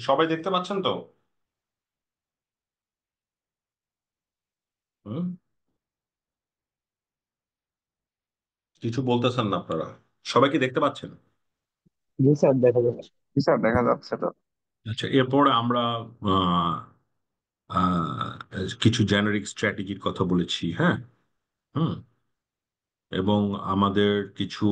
সবাই দেখতে পাচ্ছেন তো? হুম? কিছু বলতেছেন না আপনারা? সবাই কি দেখতে পাচ্ছেন? জি স্যার, দেখা যাচ্ছে। জি স্যার, দেখা যাচ্ছে তো। আচ্ছা, এরপরে আমরা আহ, কিছু জেনারিক স্ট্র্যাটেজির কথা বলেছি, হ্যাঁ। হুম। এবং আমাদের কিছু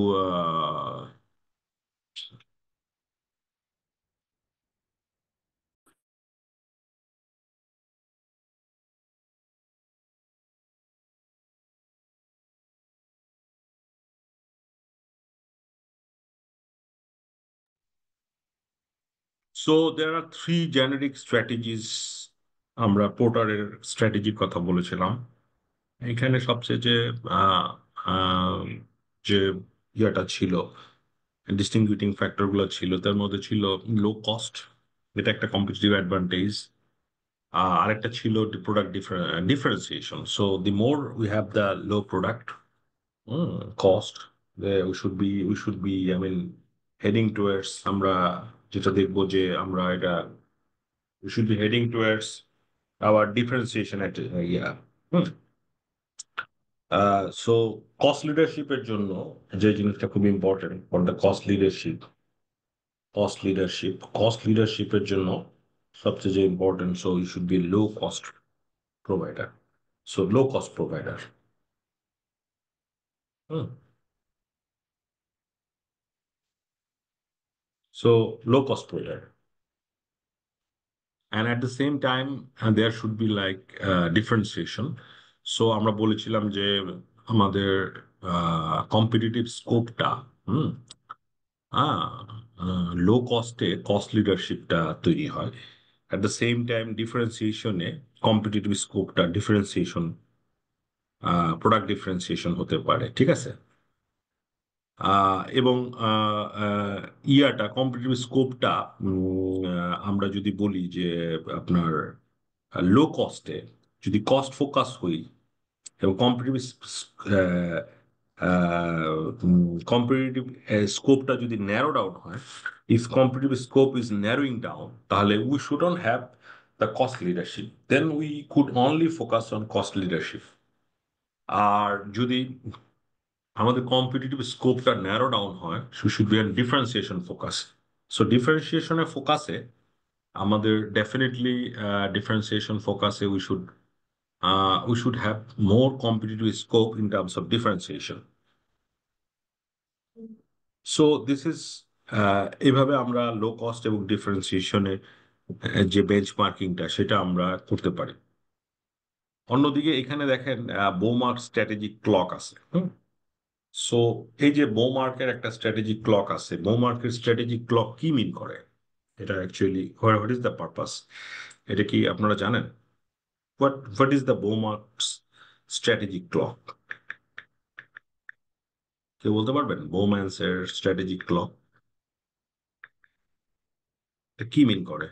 so there are three generic strategies. আমরা পোর্টারের স্ট্র্যাটেজির কথা বলেছিলাম। এখানে সবচেয়ে আহ, আহ, যে ইয়েটা ছিল, ডিস্টিংগুইশিং ফ্যাক্টর গুলো ছিল, তার মধ্যে ছিল লো কস্ট, এটা একটা কম্পিটিটিভ অ্যাডভান্টেজ। আরেকটা ছিল product differentiation. So the more we have the low product cost, we should be I mean heading towards, আমরা যেটা দেখবো যে আমরা এটা we should be heading towards our differentiation at yeah. So cost লিডারশিপের জন্য যে জিনিসটা খুব ইম্পর্টেন্ট ফর দ্য কস্ট লিডারশিপের জন্য সবচেয়ে যে important, so you should be low cost provider. So low cost provider. Hmm. So low cost provider. And at the same time, there should be like differentiation. So আমরা বলেছিলাম যে আমাদের competitive স্কোপটা, হুম, লো কস্টে cost লিডারশিপটা তৈরি হয়। অ্যাট দ্য সেম টাইম ডিফারেন্সিয়েশনে competitive স্কোপটা differentiation, product differentiation হতে পারে, ঠিক আছে। এবং ইয়াটা কম্পিটিটিভ স্কোপটা আমরা যদি বলি যে আপনার লো কস্টে যদি কস্ট ফোকাস হই এবং কম্পিটিটিভ স্কোপটা যদি ন্যারো ডাউন হয়, if competitive scope is narrowing down, তাহলে we shouldn't have the cost leadership, then we could only focus on cost leadership. আর যদি আমাদের কম্পিটিটিভ স্কোপটা ন্যারো ডাউন হয়, should be differentiation focus. So ডিফারেন্সিয়েশনের ফোকাসে আমাদের ডেফিনেটলি ডিফারেন্সিয়েশন ফোকাসে we should have more competitive scope in terms of differentiation. So this is, এইভাবে আমরা লো কস্ট এবং ডিফারেন্সিয়েশনের যে বেঞ্চমার্কিংটা সেটা আমরা করতে পারি। অন্যদিকে এখানে দেখেন বোমার্ক স্ট্র্যাটেজিক ক্লক আছে। সো এই যে বোমার্কের একটা স্ট্র্যাটেজিক ক্লক আছে, বোমার্কের স্ট্র্যাটেজিক ক্লক কি মিন করে? এটা actually what is the purpose? এটা কি আপনারা জানেন? What is the Bowman's strategic clock? কেউ বলতে পারবেন বোম্যান্সের স্ট্র্যাটেজিক ক্লক এটা কি মিন করে?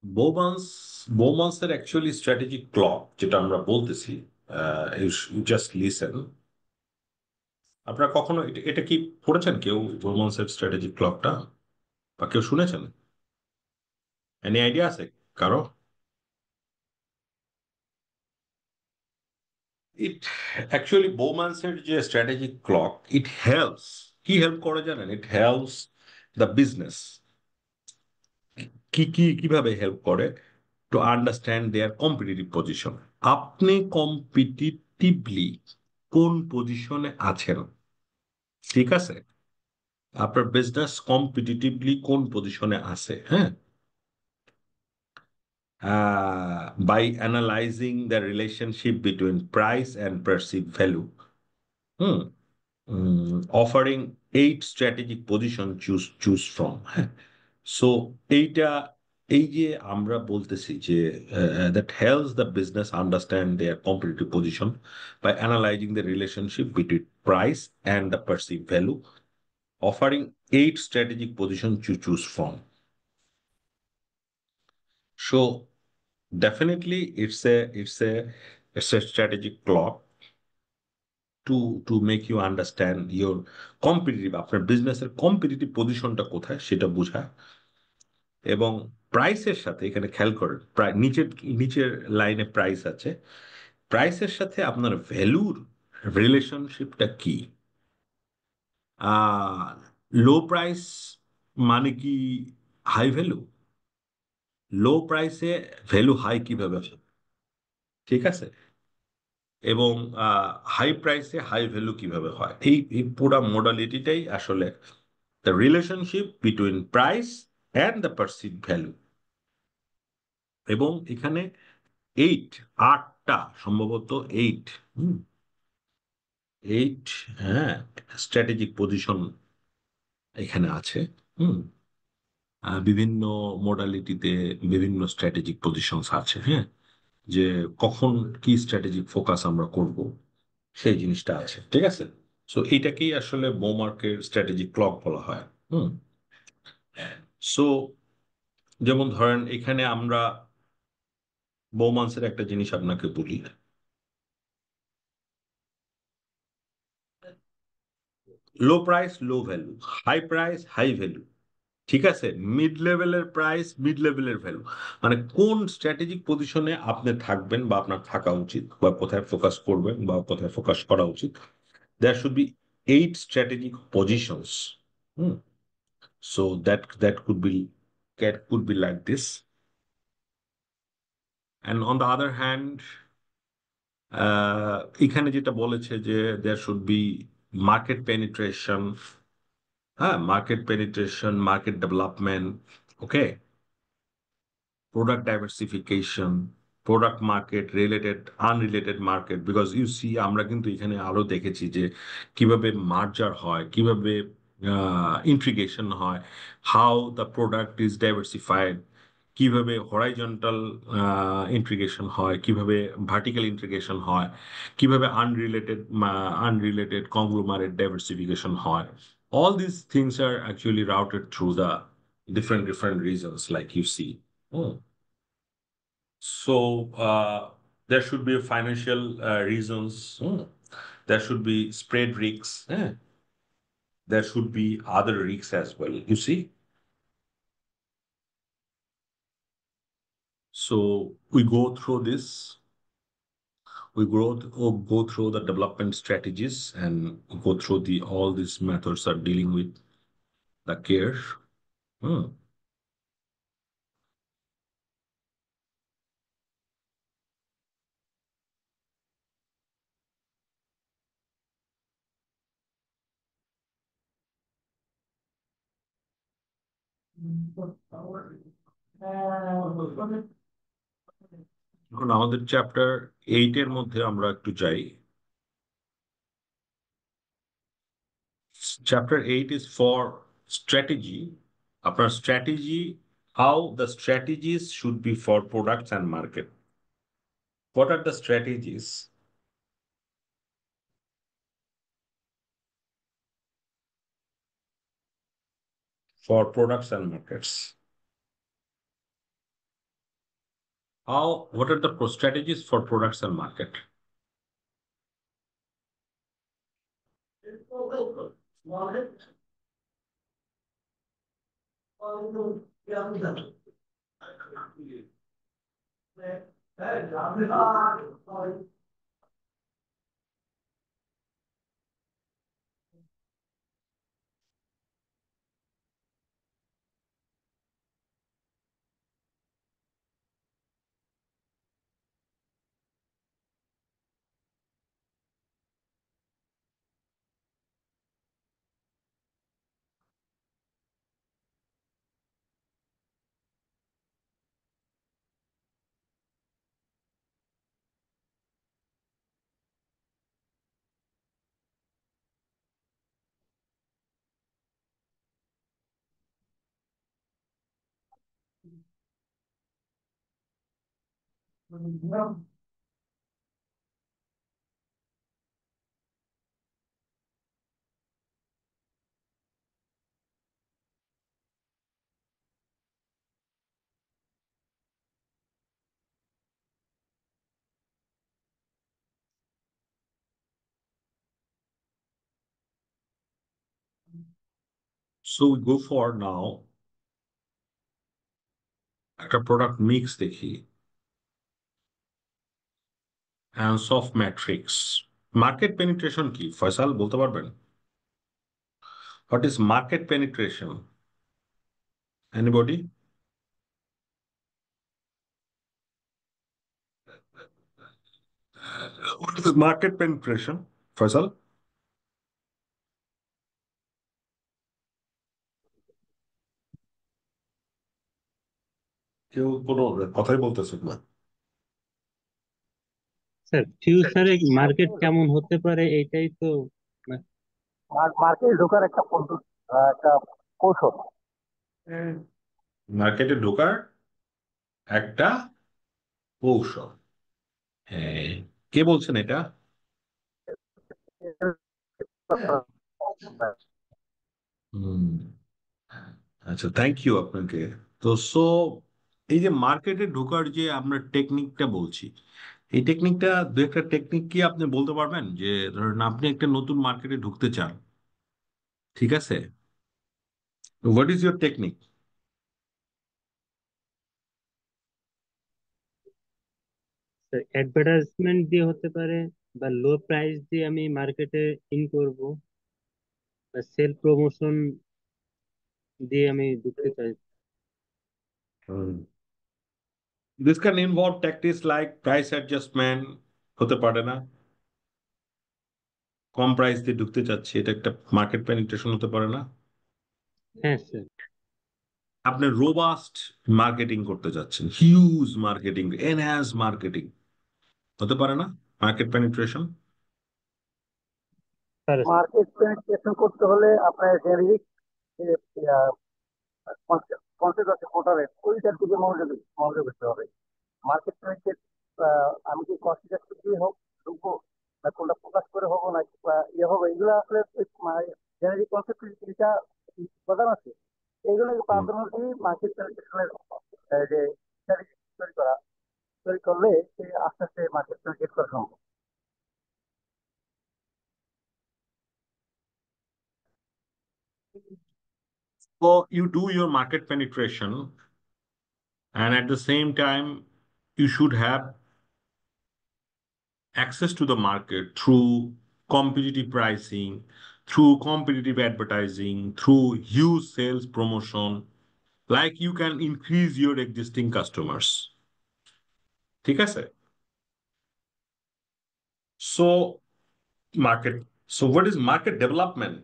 বোমান্স বোমান্সের অ্যাকচুয়ালি স্ট্র্যাটেজিক ক্লক যেটা আমরা বলতেছি, জাস্ট লিসেন। আপনারা কখনো এটা কি পড়েছেন কেউ, বোমান্সের স্ট্র্যাটেজিক ক্লকটা, বা কেউ শুনেছেন? এনি আইডিয়া আছে কারো? ইট অ্যাকচুয়ালি বোমান্সের যে স্ট্র্যাটেজিক ক্লক, ইট হেল্পস, কি হেল্প করে জানেন? It helps the business. কিভাবে হেল্প করে? To understand their competitive position. আপনি কম্পিটিটিভলি কোন পজিশনে আছেন, ঠিক আছে? আপনার বিজনেস কম্পিটিটিভলি কোন পজিশনে আছে, হ্যাঁ, by analysing the relationship between price and perceive value, hmm, offering 8 strategic position choose from, হ্যাঁ। সো এইটা, এই যে আমরা বলতেছি যে that helps the business understand their competitive position by analysing the relationship between price and the perceive value, offering 8 strategic position to choose from. So definitely it's a strategic clock to make you understand your competitive আপনার বিজনেসের competitive পজিশনটা কোথায় সেটা বোঝা এবং প্রাইসের সাথে এখানে খেয়াল করেন প্রায় নিচের নিচের লাইনে প্রাইস আছে প্রাইসের সাথে আপনার ভ্যালুর রিলেশনশিপটা কি লো প্রাইস মানে কি হাই ভ্যালু লো প্রাইসে ভ্যালু হাই কিভাবে হয়? ঠিক আছে এবং হাই প্রাইসে হাই ভ্যালু কিভাবে হয় এই পুরো মোডালিটিটাই আসলে the relationship between price and the perceive value এবং এখানে আটটা সম্ভবত এইট হ্যাঁ স্ট্র্যাটেজিক পজিশন এখানে আছে হুম বিভিন্ন মোডালিটিতে বিভিন্ন স্ট্র্যাটেজিক পজিশনস আছে হ্যাঁ যে কখন কি স্ট্র্যাটেজিক ফোকাস আমরা করব সেই জিনিসটা আছে ঠিক আছে সো এইটাকেই আসলে বোমার্কের স্ট্র্যাটেজিক ক্লক বলা হয় হুম সো যেমন ধরেন এখানে আমরা বৌমান্সের একটা জিনিস আপনাকে বলি low price low value high price high value ঠিক আছে মিড লেভেলের প্রাইস মিড লেভেলের ভ্যালু মানে কোন স্ট্র্যাটেজিক পজিশনে আপনি থাকবেন বা আপনার থাকা উচিত বা কোথায় ফোকাস করবেন বা কোথায় ফোকাস করা উচিত there should be eight strategic positions hmm so that could be like this and on the other hand এখানে যেটা বলেছে যে there should be market penetration হ্যাঁ market penetration market development okay product diversification, product market, related, unrelated market, because you see আমরা কিন্তু এখানে আরো দেখেছি যে কিভাবে মার্জার হয় কিভাবে ইন্ট্রিগেশন হয় how the product is diversified কিভাবে হরাইজন্টাল ইন্ট্রিগেশন হয় কিভাবে ভার্টিক্যাল ইন্ট্রিগেশন হয় কিভাবে আনরিলেটেড কংগ্লোমারেট ডাইভার্সিফিকেশন হয় all these things are actually routed through the different reasons like you see. Hmm. So there should be financial reasons. There should be spread risks. There should be other risks as well. You see. So we go through this. We go through the development strategies and go through the all these methods are dealing with the care. Hmm. এখন আমাদের chapter 8 এর মধ্যে আমরা একটু যাই chapter 8 is for strategy. Upper strategy, how the strategies should be for products and market. What are the strategies for products and markets? What are the strategies for products and market? So we go for now একটা product mix দেখি। Ansoff matrix market penetration কি ফয়সাল বলতে পারবেন? What is market penetration? Anybody? What is market penetration Faisal? কেউ কোনো কথাই বলতেছেন না। স্যার ফিউচারে মার্কেট কেমন হতে পারে এটাই তো মার্কেটে ঢোকার একটা পদ্ধতি, একটা কৌশল। মার্কেটে ঢোকার একটা কৌশল। হ্যাঁ, কে বলছেন এটা? হুম, আচ্ছা, থ্যাংক ইউ আপনাকে। তো এই যে মার্কেটে ঢোকার যে আমরা টেকনিকটা বলছি, এই টেকনিকটা দু একটা টেকনিক কি আপনি বলতে পারবেন? যে ধরেন আপনি একটা নতুন মার্কেটে ঢুকতে চান, ঠিক আছে? What is your technique? Advertisement দিয়ে হতে পারে, বা লো প্রাইস দিয়ে আমি মার্কেটে ইন করব, বা সেল প্রমোশন দিয়ে আমি ঢুকতে চাই। This can involve tactics like price adjustment, হতে পারে না? কম প্রাইস দিয়ে ঢুকতে চাচ্ছি, এটা একটা মার্কেট পেনিট্রেশন হতে পারে না? হ্যাঁ স্যার। আপনি রোবাস্ট মার্কেটিং করতে যাচ্ছেন, হিউজ মার্কেটিং, এনহ্যান্স মার্কেটিং, হতে পারে না মার্কেট পেনিট্রেশন? পারে স্যার। মার্কেট পেনিট্রেশন করতে হলে আপনার জেনেরিক কনসেপ্ট আছে কোটারের, ওইটার দিকে মনোযোগ দিতে হবে। মার্কেট পেনিট্রেট আমি কি কস্ট দিয়ে হোক ঢুকবো, না কোনটা ফোকাস করে হবো, না ইয়ে হবে, এগুলো আসলে জেনারিক কনসেপ্ট যেটা উপাদান আছে, এইগুলো প্রাধান্য দিয়ে মার্কেট পেনিট্রেশনের যে strategy তৈরি করলে সে আস্তে আস্তে মার্কেট পেনিট্রেট করা সম্ভব। So you do your market penetration, and at the same time, you should have access to the market through competitive pricing, through competitive advertising, through huge sales promotion, like you can increase your existing customers. ঠিক আছে? So so what is market development?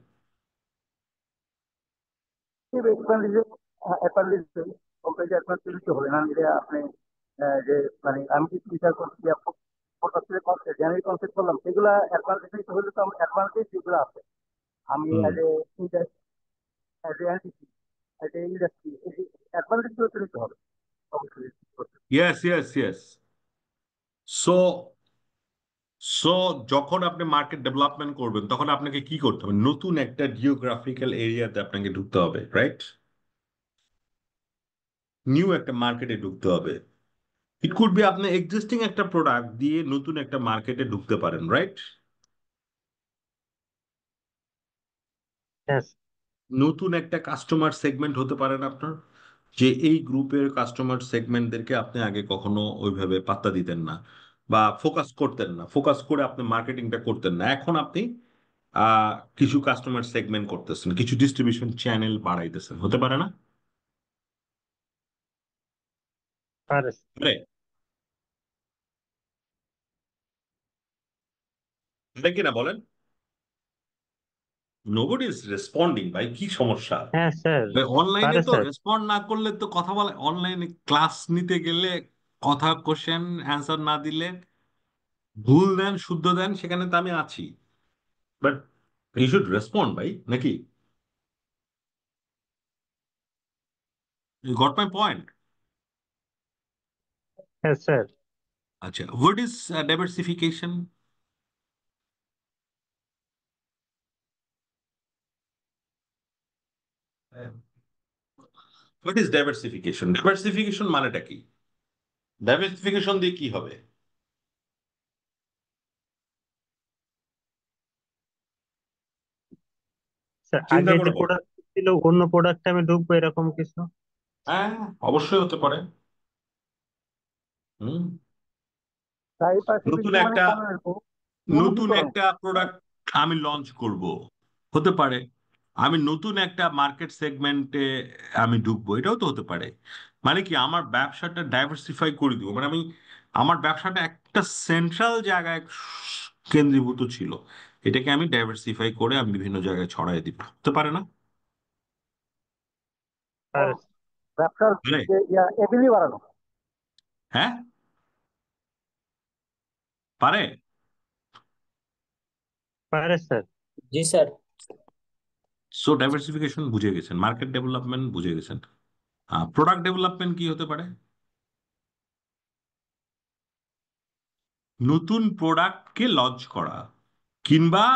Advantage হবে না, এটা আপনি যে মানে আমি যে বিচার করছি জেনারেল কনসেপ্ট বললাম, সেগুলা অ্যাডভান্টেজ হলে তো আমার অ্যাডভান্টেজ যেগুলো আছে আমি Hmm. As a as a entity, as a industry, এই অ্যাডভান্টেজ গুলো তো নিতে হবে অবশ্যই। Yes, yes, yes. So so যখন আপনি মার্কেট ডেভেলপমেন্ট করবেন তখন আপনাকে কি করতে হবে? নতুন একটা জিওগ্রাফিক্যাল এরিয়াতে আপনাকে ঢুকতে হবে, রাইট? নিউ একটা মার্কেটে ঢুকতে হবে। ইট কুড বি আপনি এক্সিস্টিং একটা প্রোডাক্ট দিয়ে নতুন একটা মার্কেটে ঢুকতে পারেন, রাইট? হ্যাঁ নতুন একটা কাস্টমার সেগমেন্ট হতে পারেন আপনার, যে এই গ্রুপের কাস্টমার সেগমেন্টদেরকে আপনি আগে কখনো ওইভাবে পাত্তা দিতেন না বা ফোকাস করতেন না, ফোকাস করে আপনি মার্কেটিংটা করতেন না, এখন আপনি কিছু কাস্টমার সেগমেন্ট করতেছেন, কিছু ডিস্ট্রিবিউশন চ্যানেল বাড়াইতেছেন, হতে পারে না? পারে আরে, এটা কিনা বলেন। নোবডি ইজ রেসপন্ডিং, ভাই কি সমস্যা? হ্যাঁ স্যার। অনলাইনে পারে তো স্যার। রেসপন্ড না করলে তো কথা বলে, অনলাইনে ক্লাস নিতে গেলে কথা, কোশ্চেন অ্যান্সার না দিলে, ভুল দেন শুদ্ধ দেন, সেখানে তো আমি আছি, বাট ইউ শুড রেসপন্ড ভাই, নাকি? You got my point? হ্যাঁ স্যার। আচ্ছা, what is diversification? What is diversification? Diversification মানেটা কি? ডাইভার্সিফিকেশন দিয়ে কি হবে? স্যার চিন্তা আগে করে যে বলেন। ছিল অন্য প্রোডাক্টে আমি ঢুকবো এরকম কিছু? হ্যাঁ, অবশ্যই হতে পারে। হুম। নতুন ডাইভার্সিফিকেশন মানে একটা কোন এরকম নতুন উন্মুখীকরণ। একটা প্রোডাক্ট আমি লঞ্চ করব, হতে পারে। আমি নতুন একটা মার্কেট সেগমেন্টে আমি ঢুকবো, এটাও তো হতে পারে। মানে কি, আমার ব্যবসাটা ডাইভার্সিফাই করে দিব, মানে আমি আমার ব্যবসাটা একটা সেন্ট্রাল জায়গায় কেন্দ্রীভূত ছিল, এটাকে আমি ডাইভার্সিফাই করে আমি বিভিন্ন জায়গায় ছড়াই দিব, হতে পারে না? ও, আর ব্যবসার মানে, যে এবিলি বাড়ানো। হ্যাঁ, পারে। পারে স্যার। জি স্যার। সো ডাইভার্সিফিকেশন বুঝে গেছেন, মার্কেট ডেভেলপমেন্ট বুঝে গেছেন। প্রোডাক্ট ডেভেলপমেন্ট কি হতে পারে? নতুন প্রোডাক্টকে লঞ্চ করা, কিংবা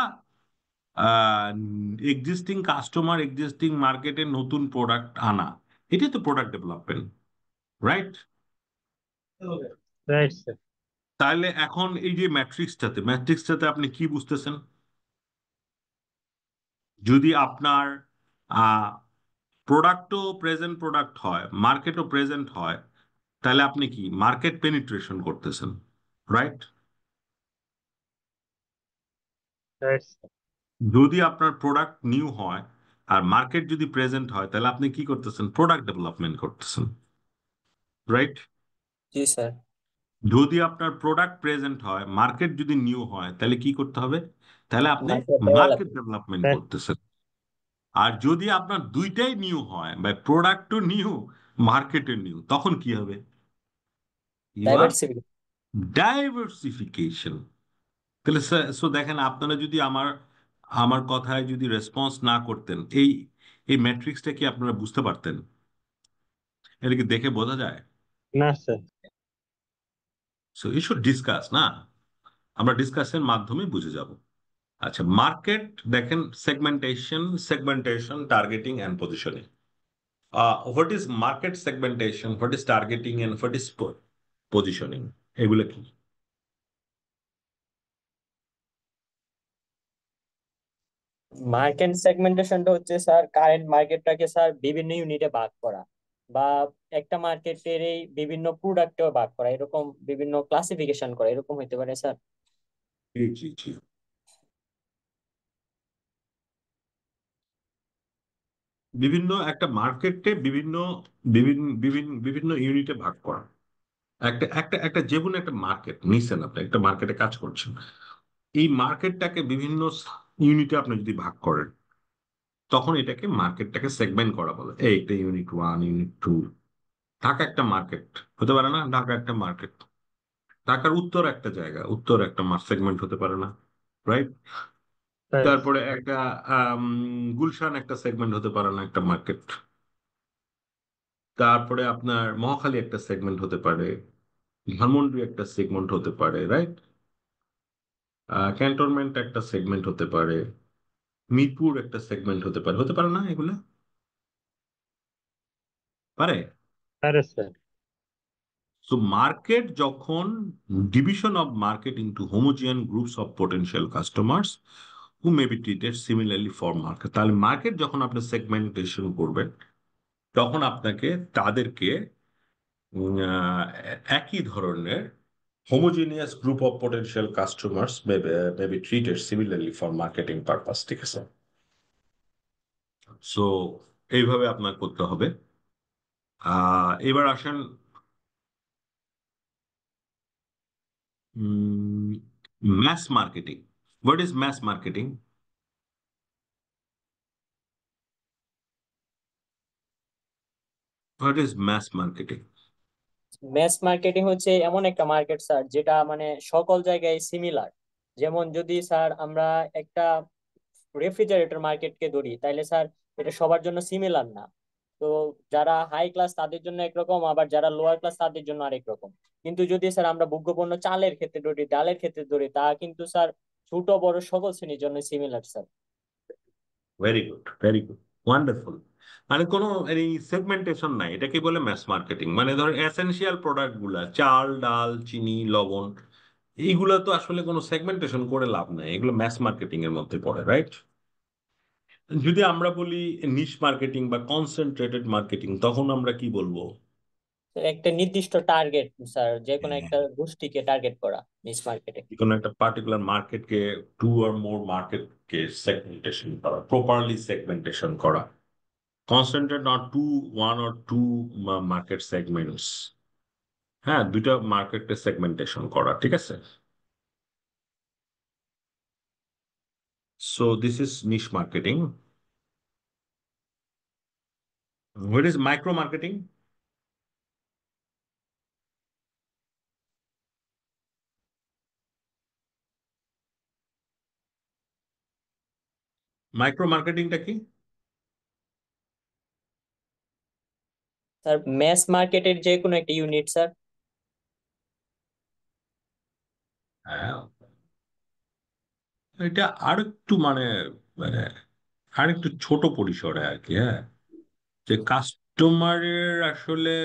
এক্সিস্টিং কাস্টমার এক্সিস্টিং মার্কেটে নতুন প্রোডাক্ট আনা, এটাই তো product development, right? Right sir. তাহলে এখন এই যে ম্যাট্রিক্সটাতে আপনি কি বুঝতেছেন? যদি আপনার প্রোডাক্টও প্রেজেন্ট প্রোডাক্ট হয়, মার্কেটও প্রেজেন্ট হয়, তাহলে আপনি কি মার্কেট পেনিট্রেশন করতেছেন, রাইট? Right sir. যদি আপনার প্রোডাক্ট নিউ হয় আর মার্কেট যদি প্রেজেন্ট হয়, তাহলে আপনি কি করতেছেন? প্রোডাক্ট ডেভেলপমেন্ট করতেছেন, রাইট? জি স্যার। যদি আপনার প্রোডাক্ট প্রেজেন্ট হয়, মার্কেট যদি নিউ হয়, তাহলে কি করতে হবে? তাহলে আপনি market market development. Development right. করতেছেন। আর যদি আপনার দুইটাই নিউ হয়, বা প্রোডাক্টও নিউ, মার্কেটও নিউ, তখন কি হবে? You are diversification. ডাইভার্সিফিকেশন। তাহলে সো দেখেন, আপনারা যদি আমার আমার কথায় যদি রেসপন্স না করতেন, এই এই ম্যাট্রিক্সটা কি আপনারা বুঝতে পারতেন? এটা কি দেখে বোঝা যায়? না sir. So you should discuss না, আমরা ডিসকাসের মাধ্যমে বুঝে যাব। আচ্ছা, মার্কেট দেখেন, segmentation, targeting and positioning. What is market segmentation, what is targeting and what is positioning, এগুলো কি? মার্কেট সেগমেন্টেশনটা হচ্ছে স্যার কারেন্ট মার্কেটটাকে স্যার বিভিন্ন ইউনিটে ভাগ করা, বা একটা মার্কেটের এই বিভিন্ন প্রোডাক্টেও ভাগ করা, এরকম বিভিন্ন ক্লাসিফিকেশন করা, এরকম হইতে পারে স্যার। জি, জি, জি। বিভিন্ন একটা মার্কেটে বিভিন্ন বিভিন্ন বিভিন্ন বিভিন্ন ইউনিটে ভাগ করা। একটা একটা একটা যে কোনো একটা মার্কেট নিচ্ছেন, আপনি একটা মার্কেটে কাজ করছেন, এই মার্কেটটাকে বিভিন্ন ইউনিটে আপনি যদি ভাগ করেন, তখন এটাকে মার্কেটটাকে সেগমেন্ট করা বলে। এই একটা unit one, unit two. Dhaka একটা মার্কেট হতে পারে না? ঢাকা একটা মার্কেট। ঢাকার উত্তর একটা জায়গা, উত্তর একটা সেগমেন্ট হতে পারে না, রাইট? রাইট। তারপরে একটা আম, গুলশান একটা সেগমেন্ট হতে পারে না, একটা মার্কেট। তারপরে আপনার মহাখালী একটা সেগমেন্ট হতে পারে, ধানমন্ডি একটা সেগমেন্ট হতে পারে, রাইট? ক্যান্টনমেন্ট একটা সেগমেন্ট হতে পারে, মিরপুর একটা সেগমেন্ট হতে পারে, হতে পারে না এগুলা? পারে। পারে স্যার। সো মার্কেট যখন division of market into homogeneous groups of potential customers who may be treated similarly for market, তাহলে মার্কেট যখন আপনি সেগমেন্টেশন করবেন, তখন আপনাকে তাদেরকে একই ধরনের হোমোজিনিয়াস group of potential customers may be treated similarly for marketing purpose, ঠিক আছে? সো এইভাবে আপনার করতে হবে। এবার আসেন, mass marketing. What is mass marketing? What is mass marketing? Mass marketing হচ্ছে এমন একটা মার্কেট স্যার যেটা মানে সকল জায়গায় সিমিলার। যেমন যদি স্যার আমরা একটা রেফ্রিজারেটর মার্কেটকে ধরি, তাইলে স্যার এটা সবার জন্য সিমিলার না। তো যারা হাই ক্লাস তাদের জন্য একরকম, আবার যারা লোয়ার ক্লাস তাদের জন্য আরেক রকম। কিন্তু যদি স্যার আমরা ভোগ্যপণ্য চালের ক্ষেত্রে ধরি, ডালের ক্ষেত্রে ধরি, তা কিন্তু স্যার ছোট বড় সকল শ্রেণীর জন্য similar sir. Very good, very good, wonderful. মানে কোনো এই সেগমেন্টেশন নাই, এটাকে বলে ম্যাস মার্কেটিং। মানে ধর এসেনশিয়াল প্রোডাক্ট গুলা, চাল, ডাল, চিনি, লবণ, এইগুলা তো আসলে কোনো সেগমেন্টেশন করে লাভ নাই, এগুলো ম্যাস মার্কেটিং এর মধ্যে পড়ে, রাইট? যদি আমরা বলি নিশ মার্কেটিং বা কনসেন্ট্রেটেড মার্কেটিং, তখন আমরা কি বলবো? একটা নির্দিষ্ট টার্গেট স্যার, যে কোনো একটা গোষ্ঠীকে টার্গেট করা নিজ মার্কেটে। কোনো একটা পার্টিকুলার মার্কেটকে, টু আর মোর মার্কেটকে সেগমেন্টেশন করা, প্রপারলি সেগমেন্টেশন করা, concentrate not to one or two market segments. হ্যাঁ, দুইটা মার্কেটকে সেগমেন্টেশন করা, ঠিক আছে। So this is niche marketing. What is micro marketing? Micro মার্কেটিংটা কি? স্যার ম্যাস মার্কেটের যে কোনো একটা ইউনিট স্যার। হ্যাঁ, এটা আরেকটু মানে আরেকটু ছোট পরিসরে আর কি। হ্যাঁ, যে কাস্টমারের আসলে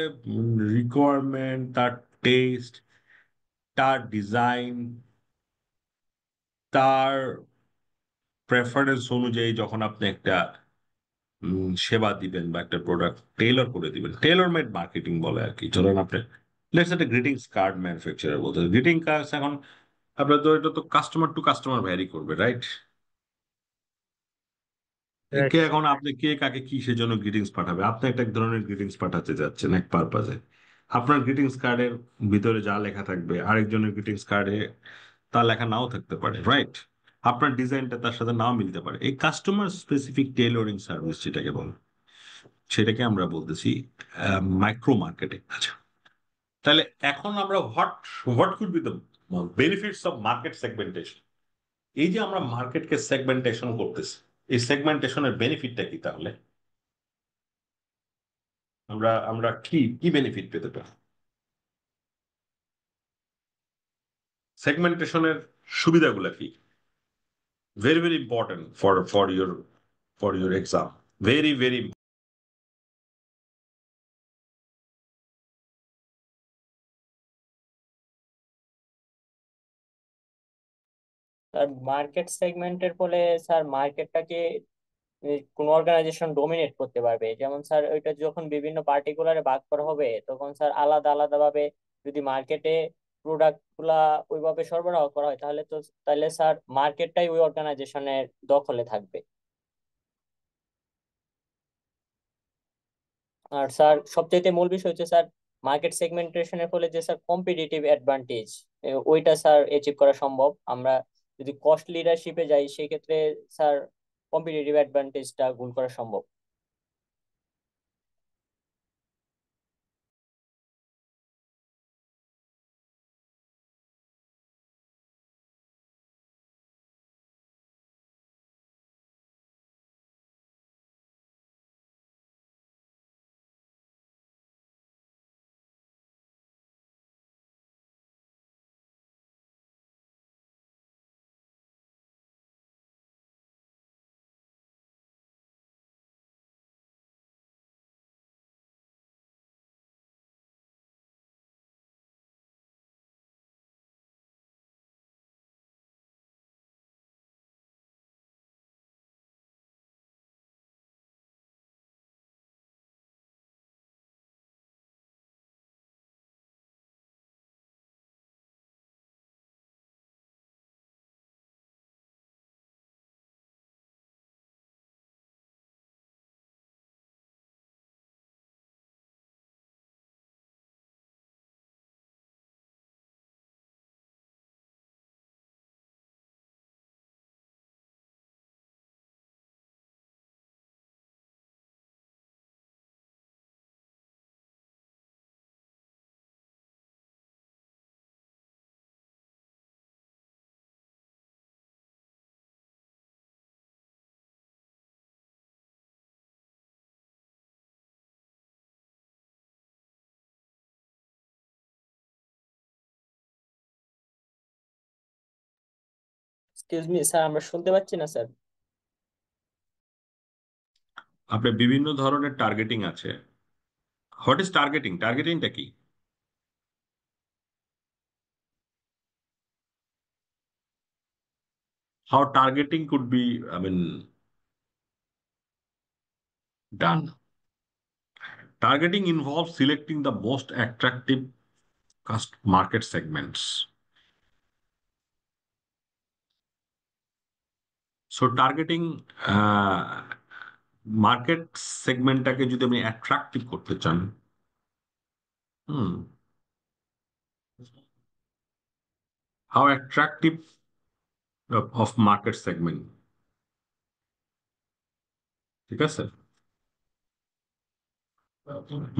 রিকোয়ারমেন্ট, তার টেস্ট, তার ডিজাইন, তার প্রেফারেন্স অনুযায়ী যখন আপনি একটা সেবা দিবেন বা একটা প্রোডাক্ট টেইলর করে দিবেন, টেইলর মেড মার্কেটিং বলে আর কি। ধরেন আপনি লেটস একটা গ্রিটিংস কার্ড ম্যানুফ্যাকচারার বলতে, গ্রিটিং কার্ড এখন আপনার তো এটা তো কাস্টমার টু কাস্টমার ভ্যারি করবে, রাইট? রাইট। কে এখন আপনি কে কাকে কি সেজন্য গ্রিটিংস পাঠাবে? আপনি একটা এক ধরনের গ্রিটিংস পাঠাতে যাচ্ছেন এক পারপাজে। আপনার গ্রিটিংস কার্ডের ভিতরে যা লেখা থাকবে আরেকজনের গ্রিটিংস কার্ডে তা লেখা নাও থাকতে পারে, রাইট? আপনার ডিজাইনটা তার সাথে নাও মিলতে পারে। এই কাস্টমার স্পেসিফিক টেইলরিং সার্ভিস যেটাকে বলে, সেটাকে আমরা বলতেছি মাইক্রো মার্কেটিং। আচ্ছা, তাহলে এখন আমরা what what could be the benefits of market segmentation? এই যে আমরা মার্কেটকে সেগমেন্টেশন করতেছি, এই সেগমেন্টেশনের বেনিফিটটা কি তাহলে? আমরা আমরা কি কি বেনিফিট পেতে পারি? সেগমেন্টেশনের সুবিধাগুলো কি? Very very important for your exam, very very. Sir market সেগমেন্টের ফলে স্যার মার্কেটটাকে কোন অর্গানাইজেশন ডোমিনেট করতে পারবে। যেমন স্যার ওইটা যখন বিভিন্ন পার্টিকুলারে ভাগ করা হবে, তখন স্যার আলাদা আলাদা ভাবে যদি মার্কেটে প্রোডাক্ট গুলা ওইভাবে সরবরাহ করা হয়, তাহলে স্যার মার্কেটটাই ওই অর্গানাইজেশনের দখলে থাকবে। আর স্যার সবচাইতে মূল বিষয় হচ্ছে স্যার মার্কেট সেগমেন্টেশনের ফলে যে স্যার কম্পিটিটিভ অ্যাডভান্টেজ, ওইটা স্যার অ্যাচিভ করা সম্ভব। আমরা যদি কস্ট লিডারশিপে যাই সেই ক্ষেত্রে স্যার কম্পিটিটিভ অ্যাডভান্টেজটা গুণ করা সম্ভব। এক্সকিউজ মি স্যার, আমরা শুনতে পাচ্ছি না স্যার। আপনার বিভিন্ন ধরনের টার্গেটিং আছে। হোয়াট ইজ টার্গেটিং? টার্গেটিংটা কি? How targeting could be, I mean, Done. Targeting involves selecting the most attractive market segments. So targeting market সেগমেন্টটাকে যদি আপনি অ্যাট্রাক্টিভ করতে চান, hmm, how attractive of market segment, ঠিক আছে?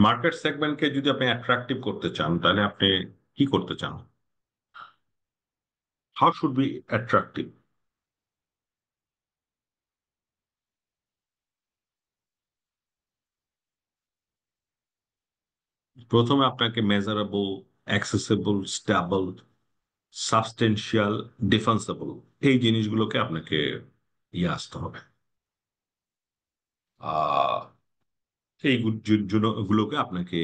মার্কেট সেগমেন্টকে যদি আপনি অ্যাট্রাক্টিভ করতে চান তাহলে আপনি কি করতে চান? How should be attractive? প্রথমে আপনাকে মেজারেবল, অ্যাক্সেসেবল, স্টেবল, সাবস্টেন্সিয়াল, ডিফেন্সেবল, এই জিনিসগুলোকে আপনাকে আসতে হবে। আহ এই গুলোকে আপনাকে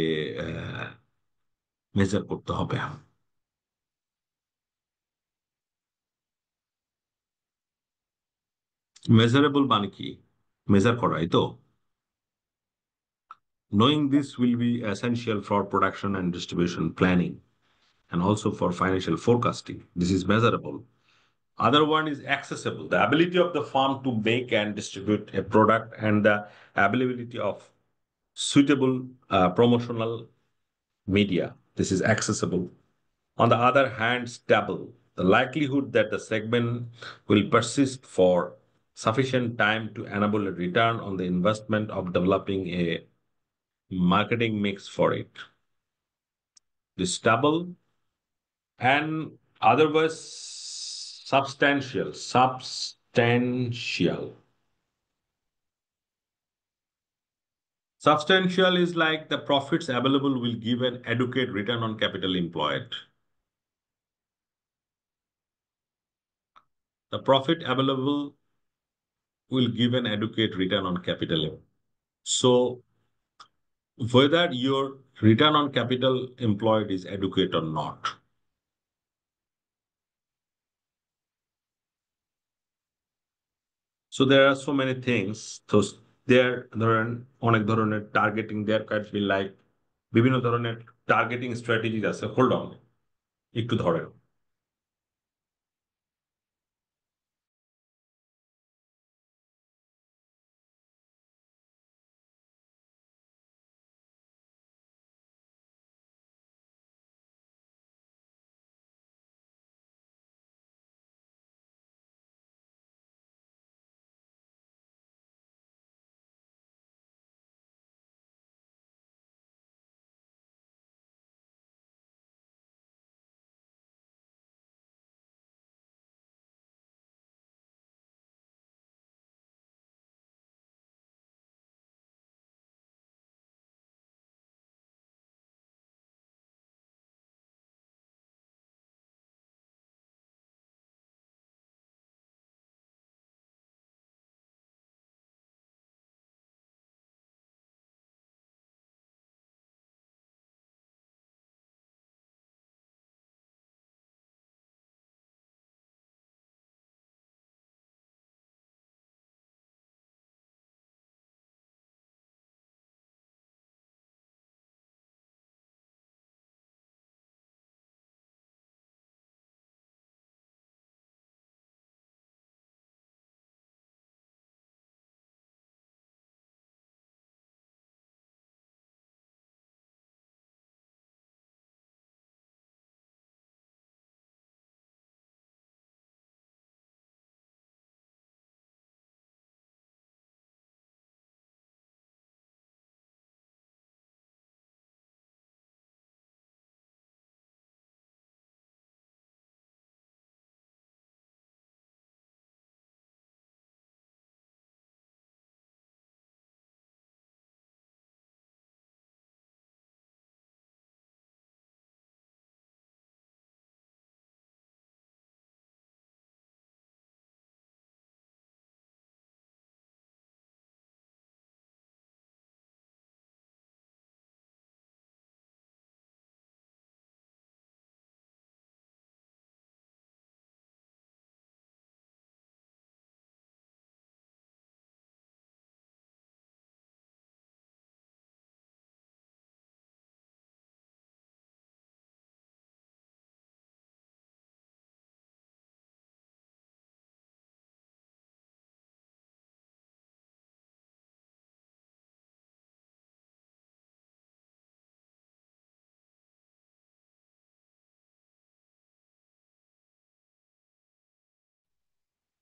মেজার করতে হবে। মেজারেবল মানে কি? মেজার করা, এই তো। Knowing this will be essential for production and distribution planning and also for financial forecasting. This is measurable. Other one is accessible. The ability of the farm to make and distribute a product and the availability of suitable promotional media. This is accessible. On the other hand, stable. The likelihood that the segment will persist for sufficient time to enable a return on the investment of developing a marketing mix for it. The stable and otherwise substantial. Substantial is like the profits available will give an adequate return on capital employed. The profit available will give an adequate return on capital. So whether your return on capital employed is adequate or not. So there are so many things. So there ধরেন অনেক ধরনের targeting, there kind be like বিভিন্ন ধরনের targeting strategy আছে। Hold on, একটু ধরেন।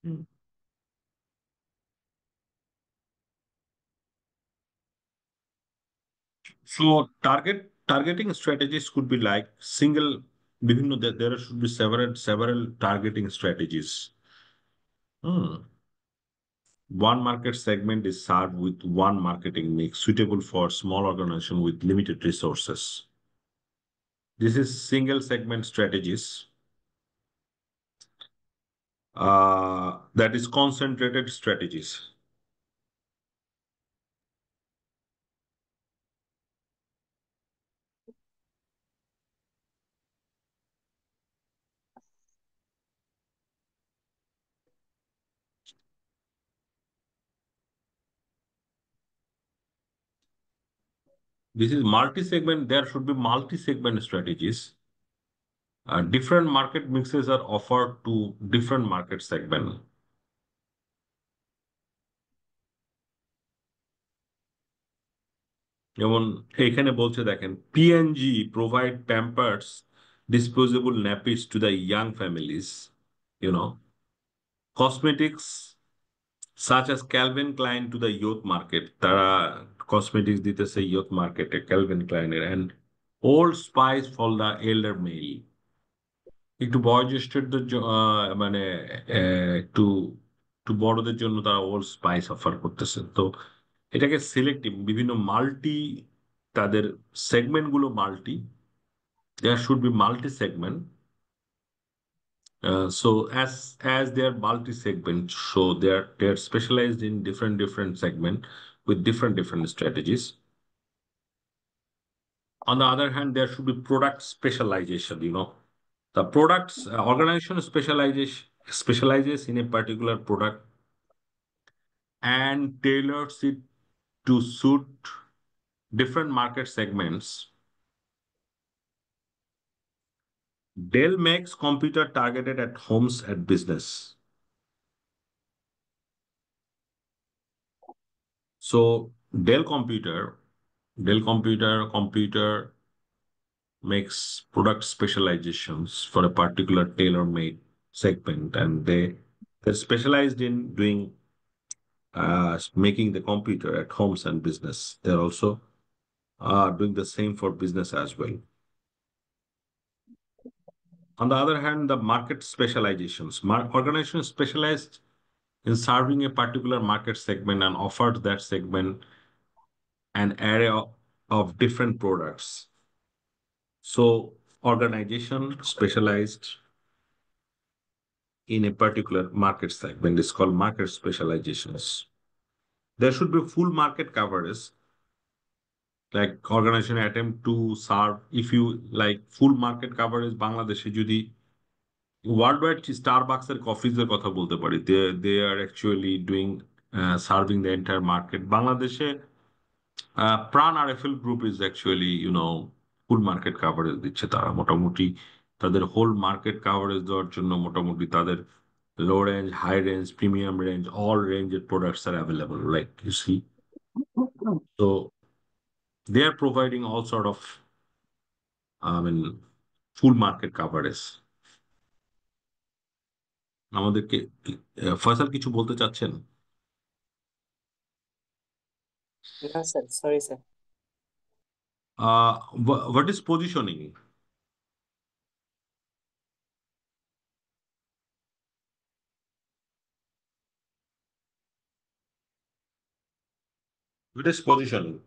Hmm. So targeting strategies could be like single there should be several targeting strategies. Hmm. One market segment is served with one marketing mix suitable for small organization with limited resources. This is single segment strategies. That is concentrated strategies. This is multi-segment. There should be multi-segment strategies. Different market mixes are offered to different market segment. যেমন এখানে বলছে দেখেন P&G provide Pampers disposable nappies to the young families. Cosmetics such as Calvin Klein to the youth market. তারা cosmetics দিতেছে youth market Calvin Klein and Old Spice for the elder male. একটু বয়োজ্যেষ্ঠদের মানে একটু একটু বড়দের জন্য তারা ওল্ড স্পাইস অফার করতেছে। তো এটাকে সিলেক্টিভ বিভিন্ন মাল্টি তাদের সেগমেন্ট গুলো multi there should be multi segment so as they are multi segment so they are specialized in different segment with different strategies. On the other hand, there should be product specialization. The products organization specializes in a particular product and tailors it to suit different market segments. Dell makes computer targeted at homes and business. So Dell computer makes product specializations for a particular tailor-made segment, and they're specialized in doing making the computer at homes and business. They're also doing the same for business as well. On the other hand, the market specializations, organizations specialized in serving a particular market segment and offered that segment an array of different products. So organization specialized in a particular market segment is called market specializations. There should be full market coverage, like organization attempt to serve, if you like full market coverage, বাংলাদেশে যদি world wide Starbucks এর কফিজ এর কথা বলতে পারি, they are actually doing serving the entire market. বাংলাদেশে Pran RFL group is actually full market coverage দিচ্ছে। তারা মোটামুটি তাদের হোল মার্কেট কাভারেজ দেওয়ার জন্য মোটামুটি তাদের low range, high range, premium range, all রেঞ্জের products are available, like you see. তো they are providing all sort of full market coverage. আমাদেরকে ফয়সাল কিছু বলতে চাচ্ছেন? না sir, sorry sir. What is positioning? What is positioning?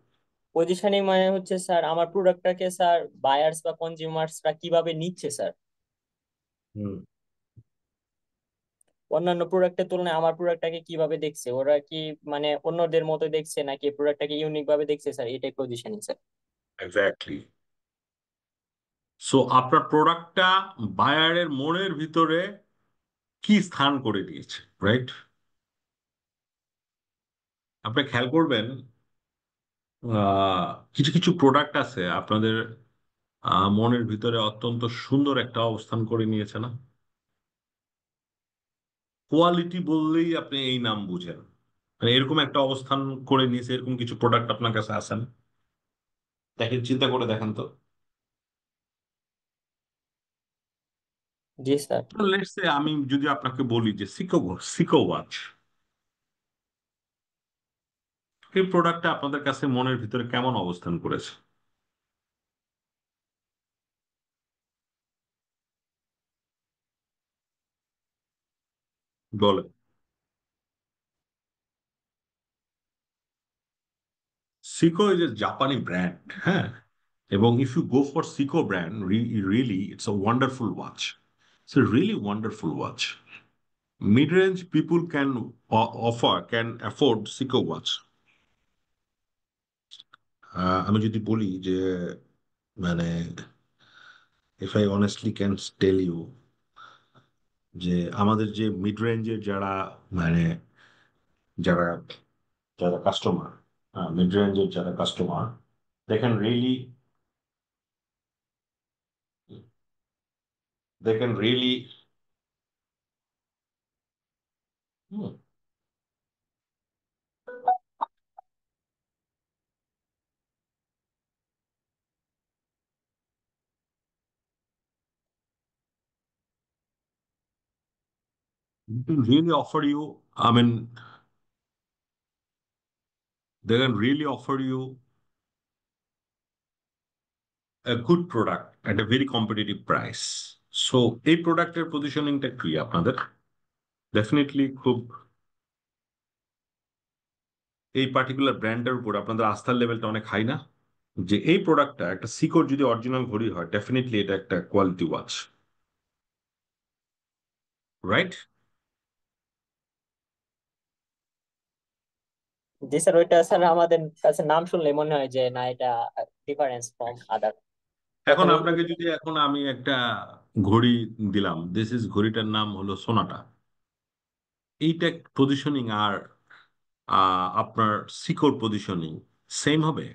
Positioning মানে হচ্ছে sir আমার প্রোডাক্টটাকে স্যার বায়ার্স বা কনজিউমার্সরা কিভাবে নিচ্ছে স্যার, হুম। অন্যান্য প্রোডাক্টের তুলনায় আমার প্রোডাক্টটাকে কিভাবে দেখছে, ওরা কি মানে অন্যদের মতো দেখছে নাকি প্রোডাক্টটাকে ইউনিক ভাবে দেখছে স্যার, এটাই পজিশনিং স্যার। এক্স্যাক্টলি। সো আপনার প্রোডাক্টটা বায়ারের মনের ভিতরে কি স্থান করে দিয়েছে, রাইট? আপনি খেয়াল করবেন কিছু কিছু প্রোডাক্ট আছে আপনাদের মনের ভিতরে অত্যন্ত সুন্দর একটা অবস্থান করে নিয়েছে না? কোয়ালিটি বললেই আপনি এই নাম বুঝেন, মানে এরকম একটা অবস্থান করে নিয়েছে। এরকম কিছু প্রোডাক্ট আপনার কাছে আসেন, দেখেন, চিন্তা করে দেখেন তো। জি স্যার। লেটস সে আমি যদি আপনাকে বলি যে সিকো সিকো ওয়াচ, এই প্রোডাক্টটা আপনাদের কাছে মনের ভিতরে কেমন অবস্থান করেছে বলেন? সিকো ইজ এ জাপানি ব্র্যান্ড, হ্যাঁ, এবং if you go for Seiko brand, really it's a wonderful watch, it's a really wonderful watch. Mid range people can afford Seiko watch. আমি যদি বলি যে, মানে, if I honestly can tell you যে আমাদের যে মিড রেঞ্জের যারা, মানে যারা যারা কাস্টমার, মিড রেঞ্জের যারা customer, they can really they can really hmm, they can really offer you, I mean, they can really offer you a good product at a very competitive price. So এই প্রোডাক্টের পজিশনিংটা কি আপনাদের? Definitely খুব, এই particular ব্র্যান্ডের উপর আপনাদের আস্থার লেভেলটা অনেক হাই না? যে এই প্রোডাক্টটা একটা সিকোর যদি অরিজিনাল ঘড়ি হয়, ডেফিনেটলি এটা একটা কোয়ালিটি ওয়াচ, রাইট? জি স্যার, ওইটা স্যার আমাদের কাছে নাম শুনলে মনে হয় যে না, এটা ডিফারেন্স ফ্রম আদার। এখন তখন আপনাকে যদি এখন আমি একটা ঘড়ি দিলাম, দিস ইজ, ঘড়িটার নাম হলো সোনাটা, এইটা পজিশনিং আর আপনার সিকোর পজিশনিং সেম হবে?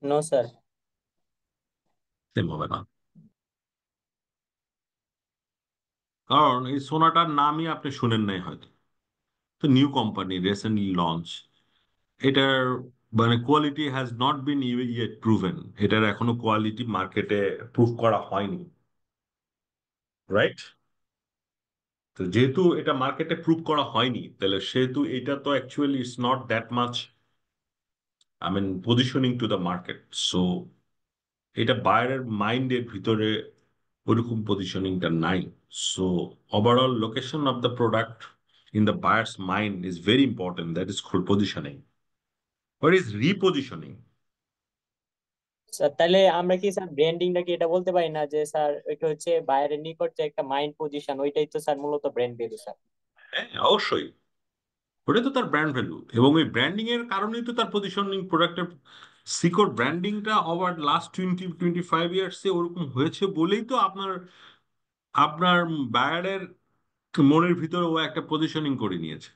No sir. সেম হবে না, কারণ এই সোনাটার নামই আপনি শুনেন নাই হয়তো, তো নিউ কোম্পানি রিসেন্টলি লঞ্চ, এটার মানে quality has not been yet proven, এটার এখনো কোয়ালিটি মার্কেটে প্রুভ করা হয়নি, রাইট? তো যেহেতু এটা মার্কেটে প্রুভ করা হয়নি, তাহলে সেহেতু এটা তো actually it's not that much, I mean, positioning to the market. So এটা বায়ারের মাইন্ডের ভিতরে ওরকম পজিশনিংটা নাই। So overall location of the product in the buyer's mind is very important, that is called positioning. What is repositioning? Sir তাহলে আমরা কি স্যার ব্র্যান্ডিংটা কি এটা বলতে পারি না যে স্যার ওইটা হচ্ছে বাইরের নিকট যে একটা মাইন্ড পজিশন, ওইটাই তো স্যার মূলত ব্র্যান্ড ভ্যালু স্যার। হ্যাঁ, অবশ্যই, ওটাই তো তার ব্র্যান্ড ভ্যালু, এবং ওই ব্র্যান্ডিং এর কারণেই তো তার পজিশনিং প্রোডাক্টের সিকোর ব্র্যান্ডিংটা ওভার লাস্ট 20-25 ইয়ার্সে ওরকম হয়েছে বলেই তো আপনার আপনার বায়ারের মনের ভিতরে ও একটা পজিশনিং করে নিয়েছে,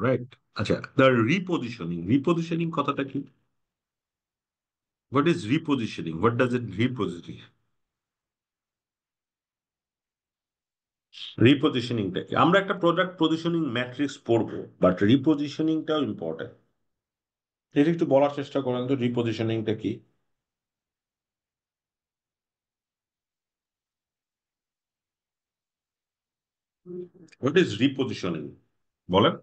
রাইট? আচ্ছা, দ্য রিপজিশনিং, রিপজিশনিং কথাটা কি? What is repositioning? What does it repositioning? রিপজিশনিংটা কি? আমরা একটা প্রোডাক্ট পজিশনিং ম্যাট্রিক্স পড়বো, বাট রিপজিশনিংটাও ইম্পর্টেন্ট। এটা একটু বলার চেষ্টা করেন তো, রিপজিশনিংটা কি? হোয়াট ইজ রিপজিশনিং, বলেন?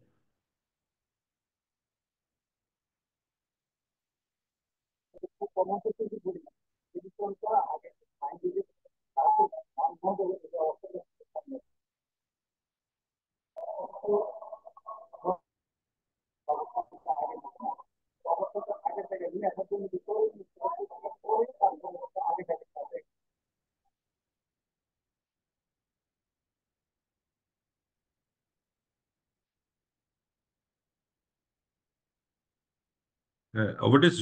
What is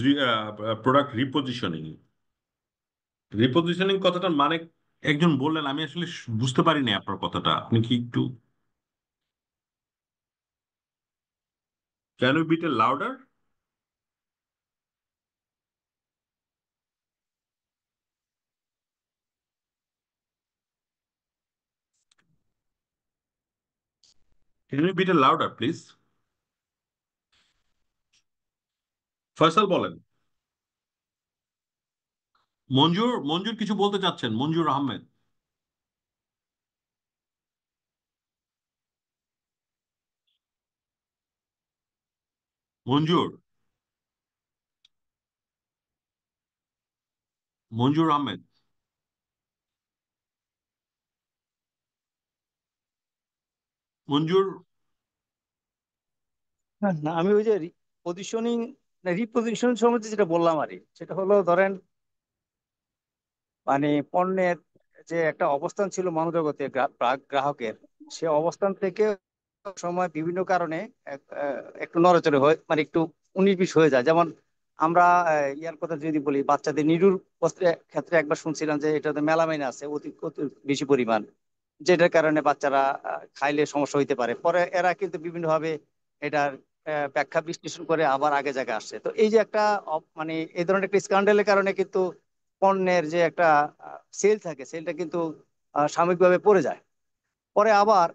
product repositioning? Repositioning কথাটার মানে একজন বললেন, আমি আসলে বুঝতে পারিনি আপনার কথাটা, আপনি কি একটু, can you bit a louder? Can you bit a louder please? Faisal বলেন। মঞ্জুর মঞ্জুর কিছু বলতে চাচ্ছেন? মঞ্জুর আহমেদ। মঞ্জুর মঞ্জুর আহমেদ। মঞ্জুর। হ্যাঁ, না আমি ওই যে পজিশনিং রিপোজিশন সম্বন্ধে যেটা বললাম আর কি, সেটা হলো ধরেন মানে পণ্যের যে একটা অবস্থান ছিল মনোজগতে গ্রাহকের, সে অবস্থান থেকে সময় বিভিন্ন কারণে একটু নড়াচড়ে হয়, মানে একটু 19-20 হয়ে যায়। যেমন আমরা ইয়ার কথা যদি বলি, বাচ্চাদের নিরুর বস্ত্রের ক্ষেত্রে একবার শুনছিলাম যে এটাতে মেলামাইন আছে অতি অতি বেশি পরিমাণ, যেটার কারণে বাচ্চারা খাইলে সমস্যা হইতে পারে। পরে এরা কিন্তু বিভিন্ন ভাবে এটার ব্যাখ্যা বিশ্লেষণ করে আবার আগে জায়গায় আসছে। তো এই যে একটা মানে এই ধরনের একটা স্ক্যান্ডালের কারণে কিন্তু পণ্যের যে একটা সেল থাকে, সেলটা কিন্তু সাময়িকভাবে পড়ে যায়। পরে আবার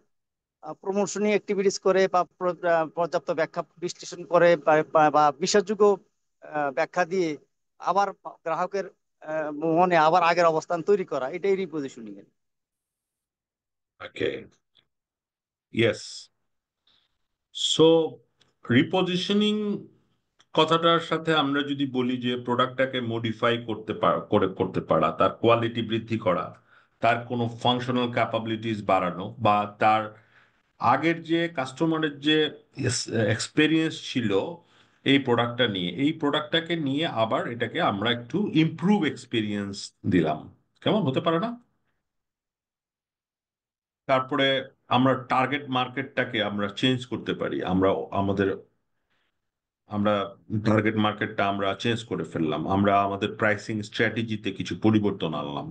প্রমোশনাল অ্যাক্টিভিটিস করে বা পর্যাপ্ত ব্যাখ্যা বিশ্লেষণ করে বা বিশ্বাসযোগ্য ব্যাখ্যা দিয়ে আবার গ্রাহকের মনে আবার আগের অবস্থান তৈরি করা, এটাই রিপোজিশনিং এর। ওকে। ইয়েস। সো রিপজিশনিং কথাটার সাথে আমরা যদি বলি যে প্রোডাক্টটাকে মডিফাই করতে পারা, তার কোয়ালিটি বৃদ্ধি করা, তার কোনো ফাংশনাল ক্যাপাবিলিটিস বাড়ানো, বা তার আগের যে কাস্টমারের যে এক্সপেরিয়েন্স ছিল এই প্রোডাক্টটা নিয়ে, এই প্রোডাক্টটাকে নিয়ে আবার এটাকে আমরা একটু ইমপ্রুভ এক্সপিরিয়েন্স দিলাম, কেমন হতে পারে না? তারপরে আমরা টার্গেট মার্কেটটাকে আমরা চেঞ্জ করতে পারি। আমাদের আমরা টার্গেট মার্কেটটা আমরা চেঞ্জ করে ফেললাম, আমরা আমাদের প্রাইসিং স্ট্র্যাটেজিতে কিছু পরিবর্তন আনলাম।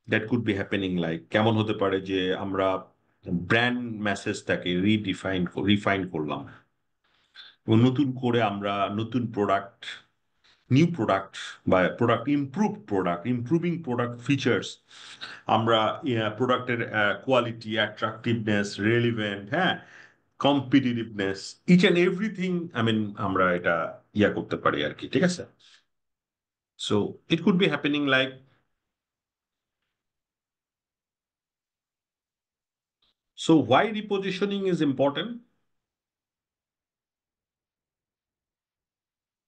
That could be happening like, কেমন হতে পারে যে আমরা ব্র্যান্ড মেসেজটাকে রিফাইন করলাম, এবং নতুন করে আমরা নতুন প্রোডাক্ট, নিউ প্রোডাক্ট বা ইমপ্রুভিং প্রোডাক্ট ফিচার্স, আমরা প্রোডাক্টের কোয়ালিটি, অ্যাট্রাকটিভনেস, রেলিভেন্ট, হ্যাঁ, competitiveness, each and everything, I mean আমরা এটা করতে পারি আর কি, ঠিক আছে? So it could be happening like, so why repositioning is important?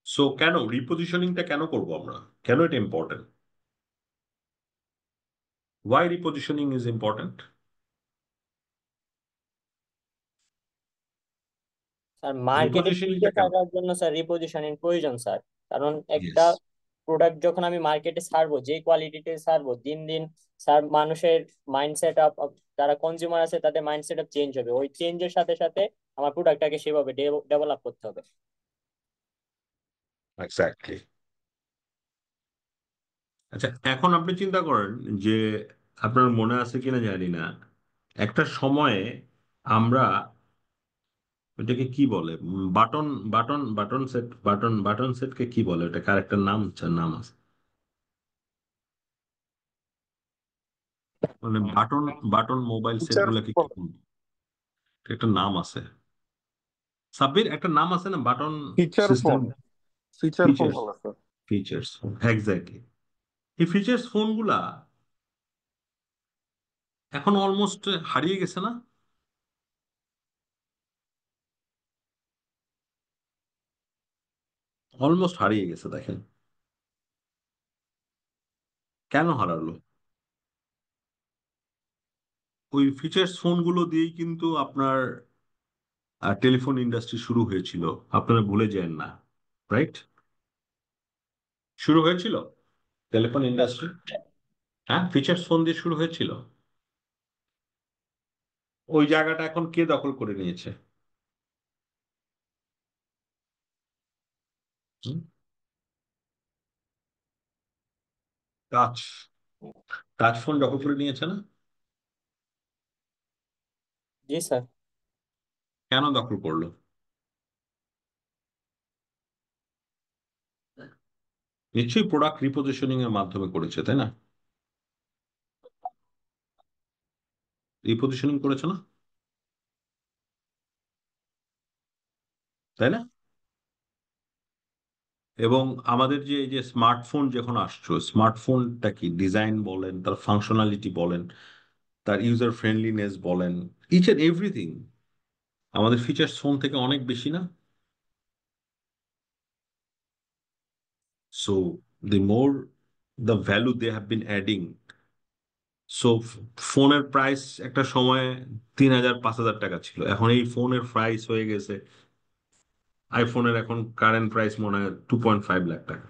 So কেন রিপোজিশনিংটা কেন করবো আমরা, কেন এটা important? Why repositioning is important? Sir মার্কেটে টিকে রিপোজিশনিংটা কেন? থাকার জন্য স্যার রিপোজিশনিং প্রয়োজন স্যার। কারণ একটা ইয়েস। প্রোডাক্ট যখন আমি মার্কেটে ছাড়বো, যে কোয়ালিটিতে ছাড়বো, দিন দিন স্যার মানুষের মাইন্ডসেট আপ, যারা কনজিউমার আছে তাদের মাইন্ডসেট আপ চেঞ্জ হবে। ওই চেঞ্জের সাথে সাথে আমার প্রোডাক্টটাকে সেভাবে ডেভেলপ করতে হবে। এক্স্যাক্টলি। আচ্ছা, এখন আপনি চিন্তা করেন যে আপনার মনে আছে কিনা জানি না, একটা সময়ে আমরা ওটাকে কি বলে, বাটন বাটন সেটকে কি বলে, ওটা কার একটা নাম আছে, মানে button button mobile set feature গুলাকে কি ফোন। বলে? একটা নাম আছে, সাব্বির, একটা নাম আছে না button feature system? Phone. Feature phone features. বলা স্যার। Features, exactly. এই ফিচার্স ফোনগুলা এখন অলমোস্ট হারিয়ে গেছে না? অলমোস্ট হারিয়ে গেছে, দেখেন। কেন হারালো? ওই ফিচার্স ফোনগুলো দিয়েই কিন্তু আপনার টেলিফোন ইন্ডাস্ট্রি শুরু হয়েছিল, আপনারা ভুলে যান না, রাইট? শুরু হয়েছিল টেলিফোন ইন্ডাস্ট্রি, হ্যাঁ, ফিচার্স ফোন দিয়ে শুরু হয়েছিল। ওই জায়গাটা এখন কে দখল করে নিয়েছে? টাচ টাচ ফোন দখল করে নিয়েছে না? জি স্যার। কেন দখল করলো? নিশ্চয়ই প্রোডাক্ট রিপোজিশনিং এর মাধ্যমে করেছে, তাই না? রিপোজিশনিং করেছে না, তাই না? এবং আমাদের যে এই যে স্মার্টফোন যখন আসছো, স্মার্টফোনটা কি ডিজাইন বলেন, তার ফাংশনালিটি বলেন, তার ইউজার ফ্রেন্ডলিনেস বলেন, ইচ এন্ড এভরিথিং আমাদের ফিচার্স ফোন থেকে অনেক বেশি না? So the more the value they have been adding, so ফোনের প্রাইস একটা সময় 3,000 5,000 টাকা ছিল, এখন এই ফোনের প্রাইস হয়ে গেছে, আইফোনের এখন কারেন্ট প্রাইস মনে হয় 2.5 লাখ টাকা।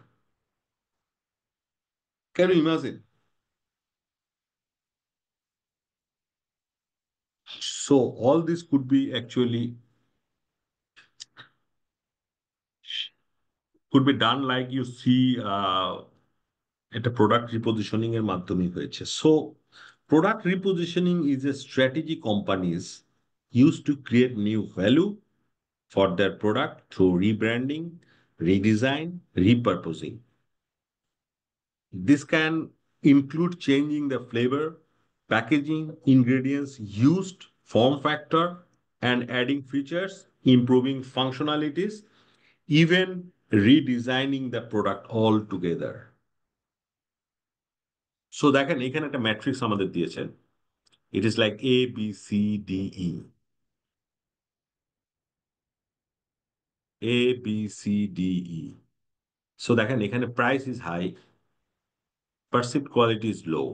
Can you imagine? So all this could be actually could be done like you see এটা প্রোডাক্ট রিপোজিশনিং এর মাধ্যমে হয়েছে। So product repositioning is a strategy companies use to create new value for their product through rebranding, redesign, repurposing. This can include changing the flavor, packaging, ingredients used, form factor, and adding features, improving functionalities, even redesigning the product altogether. So দেখেন এখানে একটা matrix আমাদের দিয়েছেন। It is like A, B, C, D, E. A, B, C, D, E. So দেখেন এখানে price is high, perceived quality is low.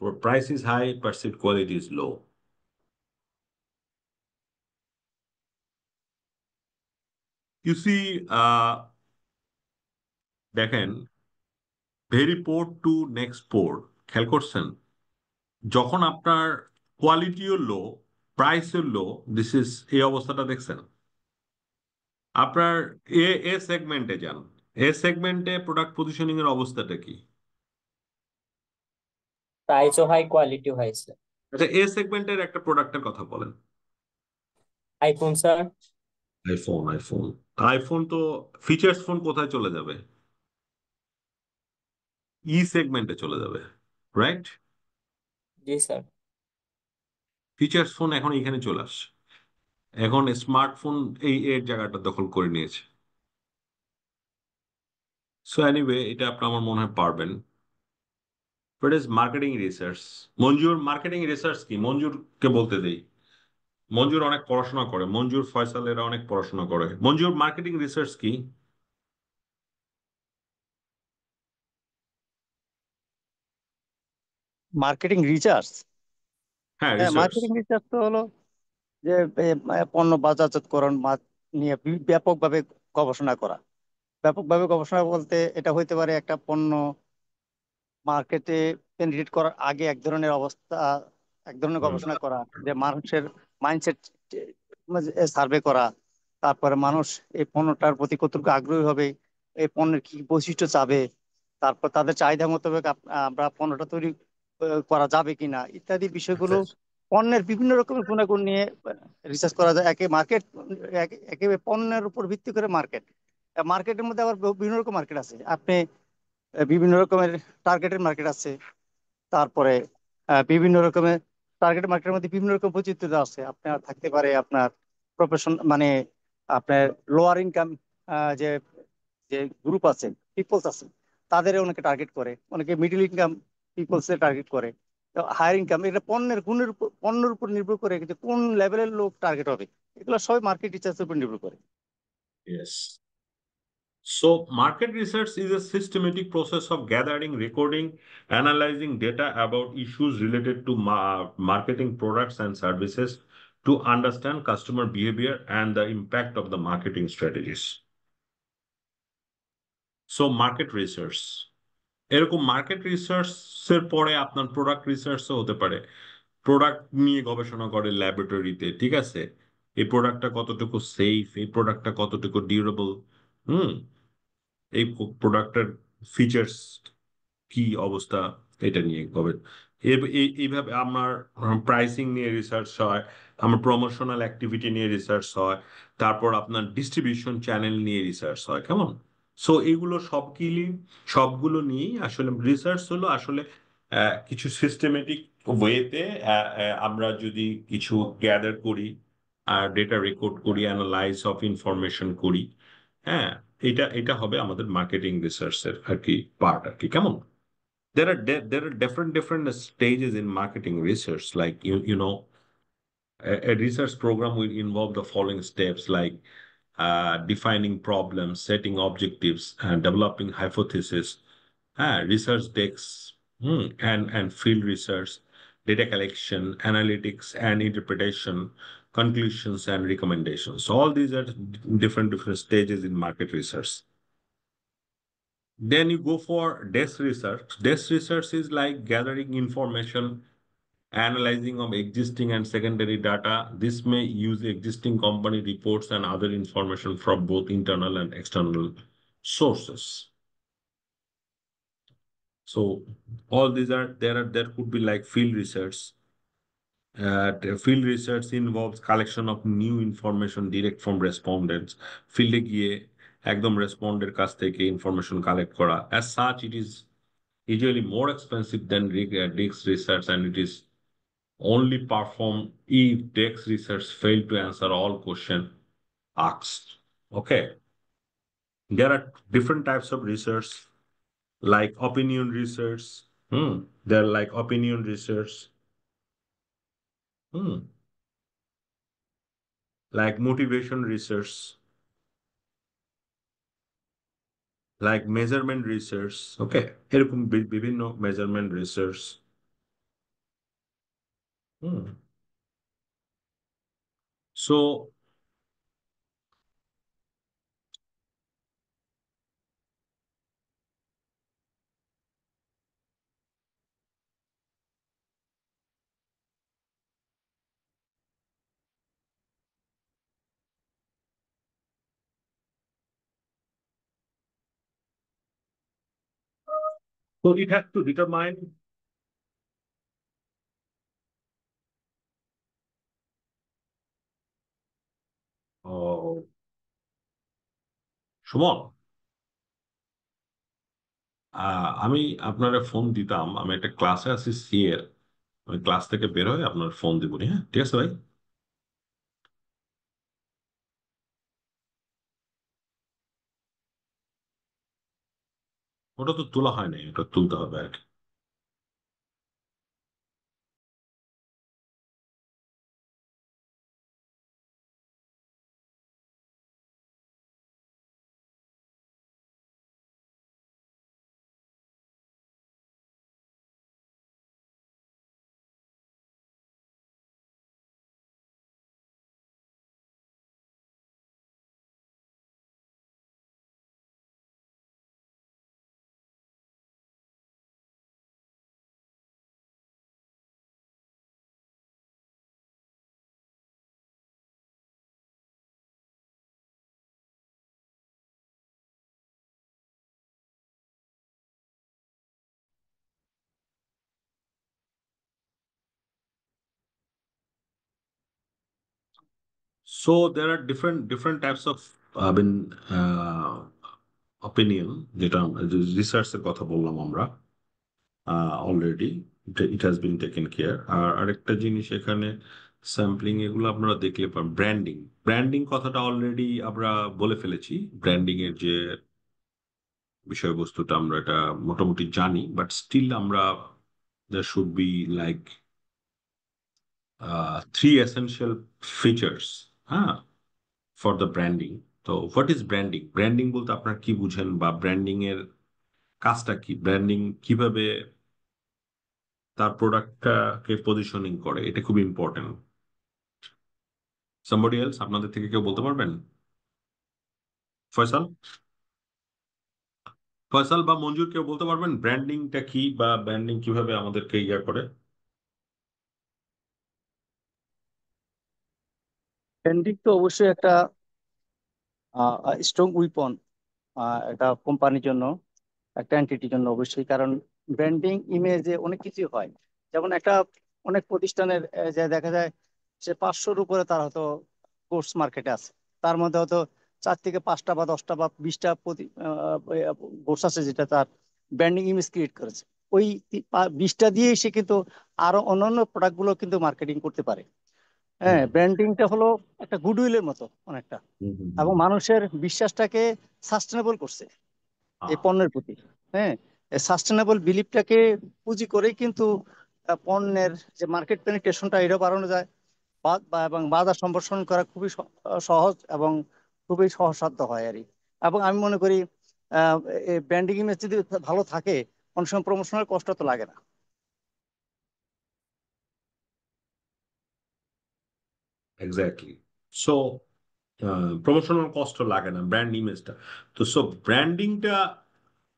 For price is high, perceived quality is low. You see, দেখেন very port to next port খেয়াল করছেন, যখন আপনার কোয়ালিটিও লো, প্রাইসও লো, this is এই অবস্থাটা দেখছেন। আপনার এ এ সেগমেন্টে যান, এ সেগমেন্টে প্রোডাক্ট পজিশনিং এর অবস্থাটা কি? প্রাইসও হাই, কোয়ালিটিও হাই স্যার। আচ্ছা, এ সেগমেন্টের একটা প্রোডাক্টের কথা বলেন। IPhone sir. IPhone, iPhone, iPhone তো ফিচার্স ফোন কোথায় চলে যাবে? ই সেগমেন্টে চলে যাবে, রাইট? জি স্যার। ফিচার্স ফোন এখন এখানে চলে আসছে, এখন স্মার্টফোন এই এর জায়গাটা দখল করে নিয়েছে। সো এনিওয়ে, এটা আপনি আমার মনে হয় পারবেন। But is marketing research. Manjur marketing research কি? মঞ্জুরকে বলতে দেই, মঞ্জুর অনেক পড়াশোনা করে, মঞ্জুর ফয়সাল এরা অনেক পড়াশোনা করে। মঞ্জুর মার্কেটিং রিসার্চ কি? Marketing research. হ্যাঁ, হ্যাঁ, রিসার্চ। মার্কেটিং রিসার্চ তো হলো যে পণ্য বাজারজাতকরণ নিয়ে ব্যাপকভাবে গবেষণা করা। ব্যাপকভাবে গবেষণা বলতে এটা হইতে পারে একটা পণ্য মার্কেটে পেনিট্রেট করার আগে এক ধরনের অবস্থা, এক ধরনের গবেষণা করা, যে মানুষের মাইন্ডসেট সার্ভে করা। তারপরে মানুষ এই পণ্যটার প্রতি কতটুকু আগ্রহী হবে, এই পণ্যের কি বৈশিষ্ট্য চাবে, তারপর তাদের চাহিদা মোতাবেক আমরা পণ্যটা তৈরি করা যাবে কিনা ইত্যাদি বিষয়গুলো, পণ্যের বিভিন্ন রকমের গুণাগুণ নিয়ে রিসার্চ করা যায়। একে মার্কেট, একে পণ্যের উপর ভিত্তি করে মার্কেট। মার্কেটের মধ্যে আবার বিভিন্ন রকম মার্কেট আছে। আপনি বিভিন্ন রকমের টার্গেটেড মার্কেট আছে। তারপরে বিভিন্ন রকমের টার্গেট মার্কেটের মধ্যে বিভিন্ন রকম বৈচিত্র্য আছে। আপনার থাকতে পারে আপনার প্রফেশন মানে আপনার লোয়ার ইনকাম যে যে গ্রুপ আছে, পিপলস আছে, তাদের অনেকে টার্গেট করে, অনেকে মিডল ইনকাম পিপলস এর টার্গেট করে। হায়ার ইনকাম, এটা পণ্যের গুণের উপর, পণ্যের উপর নির্ভর করে যে কোন লেভেলের লোক টার্গেট হবে। এগুলো সব মার্কেট রিসার্চের উপর নির্ভর করে। Yes. So, market research is a systematic process of gathering, recording, analyzing data about issues related to marketing products and services to understand customer behavior and the impact of the marketing strategies. So, market research. এরকম market রিসার্চের পরে আপনার product রিসার্চও হতে পারে। Product নিয়ে গবেষণা করে ল্যাবরেটরিতে, ঠিক আছে, এই প্রোডাক্টটা কতটুকু সেফ, এই প্রোডাক্টটা কতটুকু ডিউরেবল, হুম, এই প্রোডাক্টের ফিচার্স কি অবস্থা, এটা নিয়ে হবে। এইভাবে আমার প্রাইসিং নিয়ে রিসার্চ হয়, আমার প্রমোশনাল অ্যাক্টিভিটি নিয়ে রিসার্চ হয়, তারপর আপনার ডিস্ট্রিবিউশন চ্যানেল নিয়ে রিসার্চ হয়, কেমন? সো এগুলো সবগুলো নিয়েই আসলে রিসার্চ হলো আসলে কিছু সিস্টেমেটিক ওয়েতে আমরা যদি কিছু গ্যাদার করি আর ডেটা রেকর্ড করি, অ্যানালাইজ অফ ইনফরমেশন করি, হ্যাঁ, এটা এটা হবে আমাদের মার্কেটিং রিসার্চের আর কি পার্ট আর কি। কেমন? There are different stages in marketing research. Like you know, a research program will involve the following steps, like defining problems, setting objectives, and developing hypotheses, research decks, and field research, data collection, analytics and interpretation, conclusions and recommendations. So all these are different stages in market research. Then you go for desk research. Desk research is like gathering information, analyzing of existing and secondary data. This may use existing company reports and other information from both internal and external sources. So all these are there could be like field research. The field research involves collection of new information direct from respondents. ফিল্ডে গিয়ে একদম রেসপন্ডের কাছ থেকে information collect করা। As such, it is usually more expensive than desk research, and it is only performed if desk research failed to answer all questions asked. Okay. There are different types of research, like opinion research. They're like opinion research. Hmm. Like motivation research, like measurement research. Okay. এরকম বিভিন্ন measurement research. Hmm. So so it has to determine. Oh, Suman, আমি আপনার phone দিতাম, আমি একটা ক্লাসে আছি C এর। আমি ক্লাস থেকে বের হয়ে আপনার ফোন দিব, হ্যাঁ ঠিক আছে ভাই? ওটা তো তোলা হয় নাই, ওটা তুলতে হবে আর কি। So there are different types of opinion, যেটা রিসার্চের কথা বললাম আমরা already, it has been taken care. আর আরেকটা জিনিস এখানে স্যাম্পলিং, এগুলো আপনারা দেখলে পান। ব্র্যান্ডিং, ব্র্যান্ডিং কথাটা অলরেডি আমরা বলে ফেলেছি। ব্র্যান্ডিং এর যে বিষয়বস্তুটা আমরা এটা মোটামুটি জানি, বাট স্টিল আমরা there should be like three essential features, হ্যাঁ, ফর দ্য ব্র্যান্ডিং। তো হোয়াট ইজ ব্র্যান্ডিং? ব্র্যান্ডিং বলতে আপনার কি বুঝেন, বা ব্র্যান্ডিং এর কাজটা কি? ব্র্যান্ডিং কিভাবে তার প্রোডাক্টটাকে পজিশনিং করে, এটা খুব ইম্পর্টেন্ট। সামবডি এলস, আপনাদের থেকে কেউ বলতে পারবেন? ফয়সাল, ফয়সাল বা মঞ্জুর, কেউ বলতে পারবেন ব্র্যান্ডিংটা কি, বা ব্র্যান্ডিং কিভাবে আমাদেরকে ইয়া করে? ব্র্যান্ডিং তো অবশ্যই একটা স্ট্রং উইপন একটা কোম্পানির জন্য, একটা এন্টিটির জন্য অবশ্যই। কারণ ব্র্যান্ডিং ইমেজে অনেক কিছু হয়। যেমন একটা অনেক প্রতিষ্ঠানের যে দেখা যায় সে 500-র উপরে তার হয়তো কোর্স মার্কেটে আছে, তার মধ্যে হয়তো 4 থেকে 5টা বা 10টা বা 20টা কোর্স আছে যেটা তার ব্র্যান্ডিং ইমেজ ক্রিয়েট করেছে। ওই 20টা দিয়ে সে কিন্তু আরো অন্যান্য প্রোডাক্ট গুলো কিন্তু মার্কেটিং করতে পারে। হুম, হ্যাঁ, ব্র্যান্ডিংটা হলো একটা গুডউইলের মতো অনেকটা, হুম, হুম, এবং হুম। মানুষের বিশ্বাসটাকে সাস্টেনেবল করছে এই আহ, পণ্যের প্রতি। হ্যাঁ, সাস্টেনেবল বিলিফটাকে পুঁজি করেই কিন্তু পণ্যের যে মার্কেট পেনিট্রেশনটা এটা বাড়ানো যায়, এবং বাজার সম্প্রসারণ করা খুবই সহজ এবং খুবই সহজসাধ্য হয় আর কি। এবং আমি মনে করি ব্র্যান্ডিং ইমেজ যদি ভালো থাকে, অনেক সময় প্রমোশনের কষ্ট তো লাগে না। এক্স্যাক্টলি। সো প্রমোশনাল কষ্ট লাগে না ব্র্যান্ড ইমেজটা। তো সো ব্র্যান্ডিংটা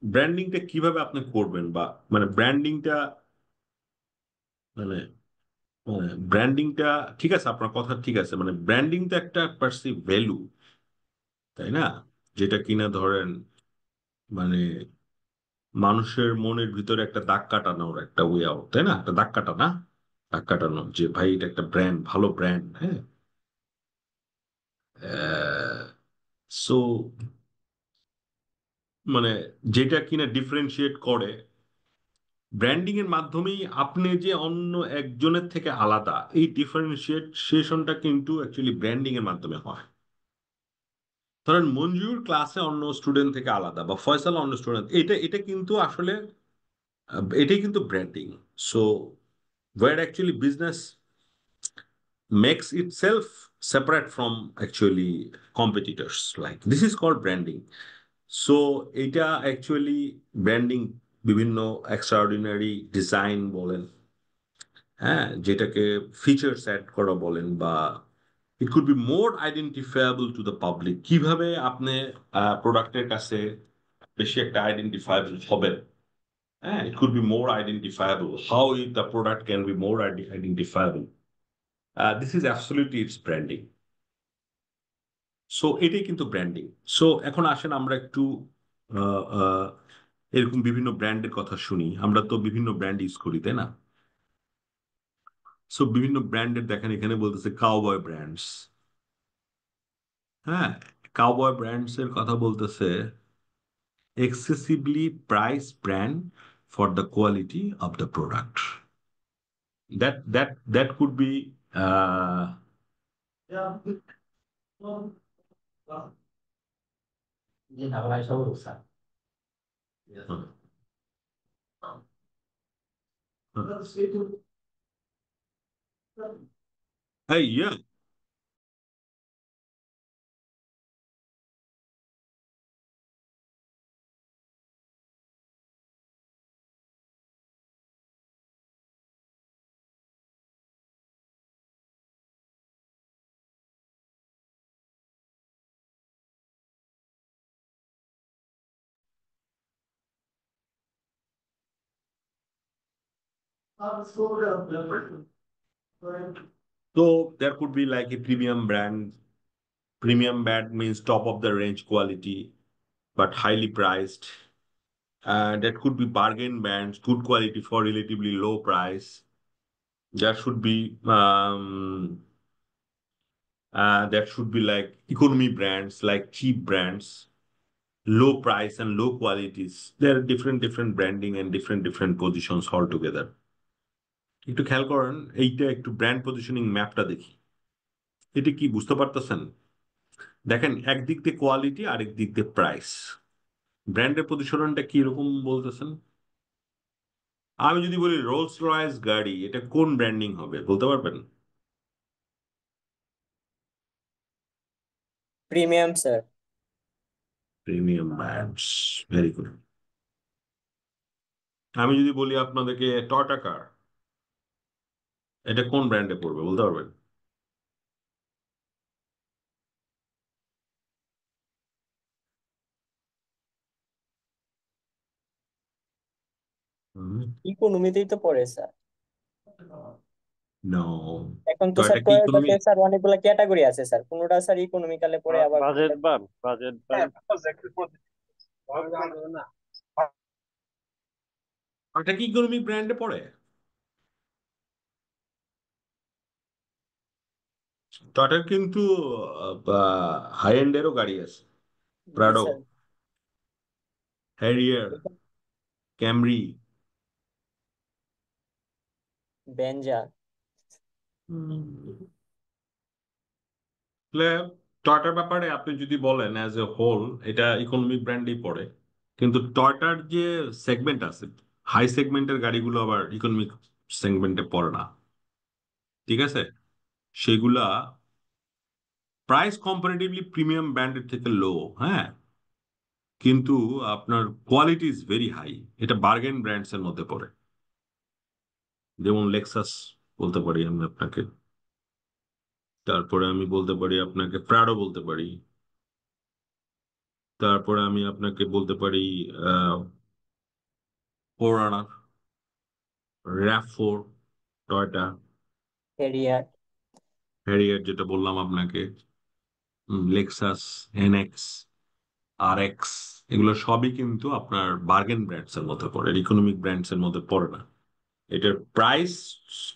ব্র্যান্ডিংটা কিভাবে আপনি করবেন, বা মানে ব্র্যান্ডিংটা মানে ব্র্যান্ডিংটা ঠিক আছে, আপনার কথা ঠিক আছে, মানে ব্র্যান্ডিং তো একটা পার্সিভ ভ্যালু, তাই না? যেটা কিনা ধরেন মানে মানুষের মনের ভিতরে একটা দাগ কাটানোর একটা ওয়ে আউট, তাই না? একটা দাগ কাটানা, দাগ কাটানো যে ভাই এটা একটা ব্র্যান্ড, ভালো ব্র্যান্ড, হ্যাঁ। সো মানে যেটা কিনা ডিফারেন্সিয়েট করে ব্র্যান্ডিং এর মাধ্যমেই আপনি যে অন্য একজনের থেকে আলাদা, এই ডিফারেন্সিয়েশনটা কিন্তু অ্যাকচুয়ালি ব্র্যান্ডিং এর মাধ্যমে হয়। ধরেন মঞ্জুর ক্লাসে অন্য স্টুডেন্ট থেকে আলাদা, বা ফয়সাল অন্য স্টুডেন্ট, এটা এটা কিন্তু আসলে এটাই কিন্তু branding. So where actually business makes itself separate from actually competitors, like this is called branding. So এটা actually branding বিভিন্ন এক্সট্রাঅর্ডিনারি ডিজাইন বলেন, হ্যাঁ, যেটাকে ফিচার্স অ্যাড করা বলেন, বা it could be more identifiable to the public. কিভাবে আপনি প্রোডাক্টের কাছে বেশি একটা আইডেন্টিফায়াবল হবেন, হ্যাঁ, it could be more identifiable, how the product can be more identifiable. This is absolutely it's branding. So এটাই কিন্তু ব্র্যান্ডিং। সো এখন আসেন আমরা একটু আহ, আহ, এরকম বিভিন্ন ব্র্যান্ডের কথা শুনি, আমরা তো বিভিন্ন ব্র্যান্ড ইউজ করি, তাই না? সো বিভিন্ন ব্র্যান্ডের দেখেন এখানে বলতেছে কাউবয় ব্র্যান্ডস, হ্যাঁ, কাউবয় ব্র্যান্ডস এর কথা বলতেছে excessively price brand for the quality of the product. That could be hey yeah. So there could be like a premium brand. Premium brand means top of the range quality, but highly priced. That could be bargain brands, good quality for relatively low price. There should be that should be like economy brands, like cheap brands, low price and low qualities. There are different branding and different positions altogether. একটু খেয়াল করেন, এইটা একটু brand positioning ম্যাপটা দেখি, এটা কি বুঝতে পারতেছেন? দেখেন একদিক দিয়ে কোয়ালিটি, আরেক দিক দিয়ে প্রাইস। ব্র্যান্ডের পজিশনটা কি রকম বলতেছেন? আমি যদি বলি রোলস রয়েস গাড়ি, এটা কোন ব্র্যান্ডিং হবে বলতে পারবেন? Premium sir. Premium brands, very good. আমি যদি বলি আপনাদেরকে টয়োটা কার, এটা কোন ব্র্যান্ডে পড়বে বলতে পারবেন? ইকোনমিতেই তো পড়ে স্যার। নো, এখন তো স্যার টয়োটা কি ইকোনমি? টয়োটাতে স্যার অনেকগুলো ক্যাটাগরি আছে স্যার, কোনোটা স্যার ইকোনমিক্যালে পড়ে আবার বাজেট কোনোটা। বান, বাজেট বান। টয়োটা কি ইকোনমি ব্র্যান্ডে পড়ে? টয়োটার কিন্তু হাই এন্ডেরও গাড়ি আছে, জি প্রাডো, স্যার। হ্যারিয়ার, ক্যামরি, বেঞ্জার। আসলে টয়টার ব্যাপারে আপনি যদি বলেন অ্যাজ এ হোল, এটা ইকোনমিক ব্র্যান্ডেই পড়ে, কিন্তু টয়টার যে সেগমেন্ট আছে, হাই সেগমেন্টের গাড়িগুলো আবার ইকোনমিক সেগমেন্টে পড়ে না। ঠিক আছে, সেগুলা প্রাইস কম্পারেটিভলি প্রিমিয়াম ব্র্যান্ডের থেকে লো, হ্যাঁ, কিন্তু আপনার কোয়ালিটি ইজ ভেরি হাই। এটা বার্গেন ব্র্যান্ডস এর মধ্যে পড়ে, যেমন লেক্সাস বলতে পারি আমি আপনাকে, তারপরে আমি বলতে পারি আপনাকে প্রাডো বলতে পারি, তারপরে আমি আপনাকে বলতে পারি আহ ফোররানার, র্যাভ4, টয়টা, ক্যারিয়ার। হ্যারিয়ার যেটা বললাম আপনাকে, লেক্সাস, এনএক্স, আরএক্স, এগুলো সবই কিন্তু আপনার বার্গেন ব্র্যান্ডস এর মধ্যে পড়ে, ইকোনমিক ব্র্যান্ডস এর মধ্যে পড়ে না। এটার price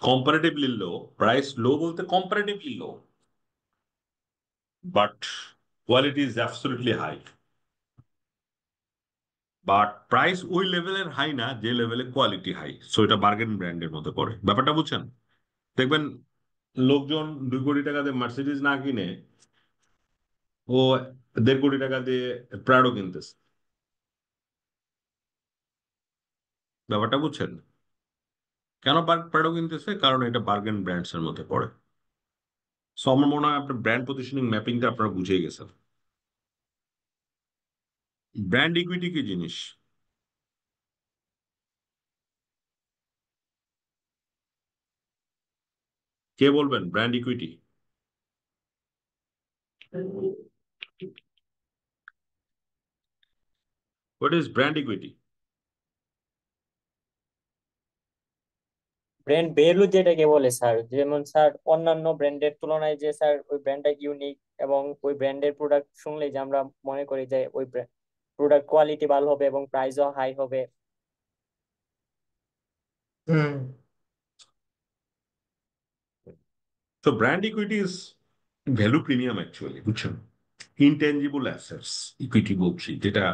comparatively low, price low বলতে comparatively low, but quality is absolutely high. But price ওই লেভেলের হাই না যে লেভেলে কোয়ালিটি হাই, সো এটা বার্গেন ব্র্যান্ডের মধ্যে পড়ে। ব্যাপারটা বুঝছেন? দেখবেন লোকজন 2 কোটি টাকা দিয়ে মার্সিডিজ না কিনে ও 1.5 কোটি টাকা দিয়ে প্রাডো কিনতেছে। ব্যাপারটা বুঝছেন? কেন প্রাডো কিনতেছে? কারণ এটা বার্গেন ব্র্যান্ডস এর মধ্যে পড়ে। সো আমার মনে হয় আপনার ব্র্যান্ড পজিশনিং ম্যাপিংটা আপনারা বুঝে গেছেন। ব্র্যান্ড ইকুইটি কি জিনিস? কে বলবেন brand equity? What is brand equity? Brand value যেটাকে বলে স্যার, যেমন স্যার অন্যান্য ব্র্যান্ডের তুলনায় যে স্যার ওই ব্র্যান্ডটা ইউনিক, এবং ওই ব্র্যান্ডের প্রোডাক্ট শুনলেই যে আমরা মনে করি যে ওই প্রোডাক্ট কোয়ালিটি ভালো হবে এবং প্রাইসও হাই হবে। হুম। তো brand equity is value premium actually, বুঝছেন? ইনটেনজিবল অ্যাসেটস ইকুইটি বলছি, যেটা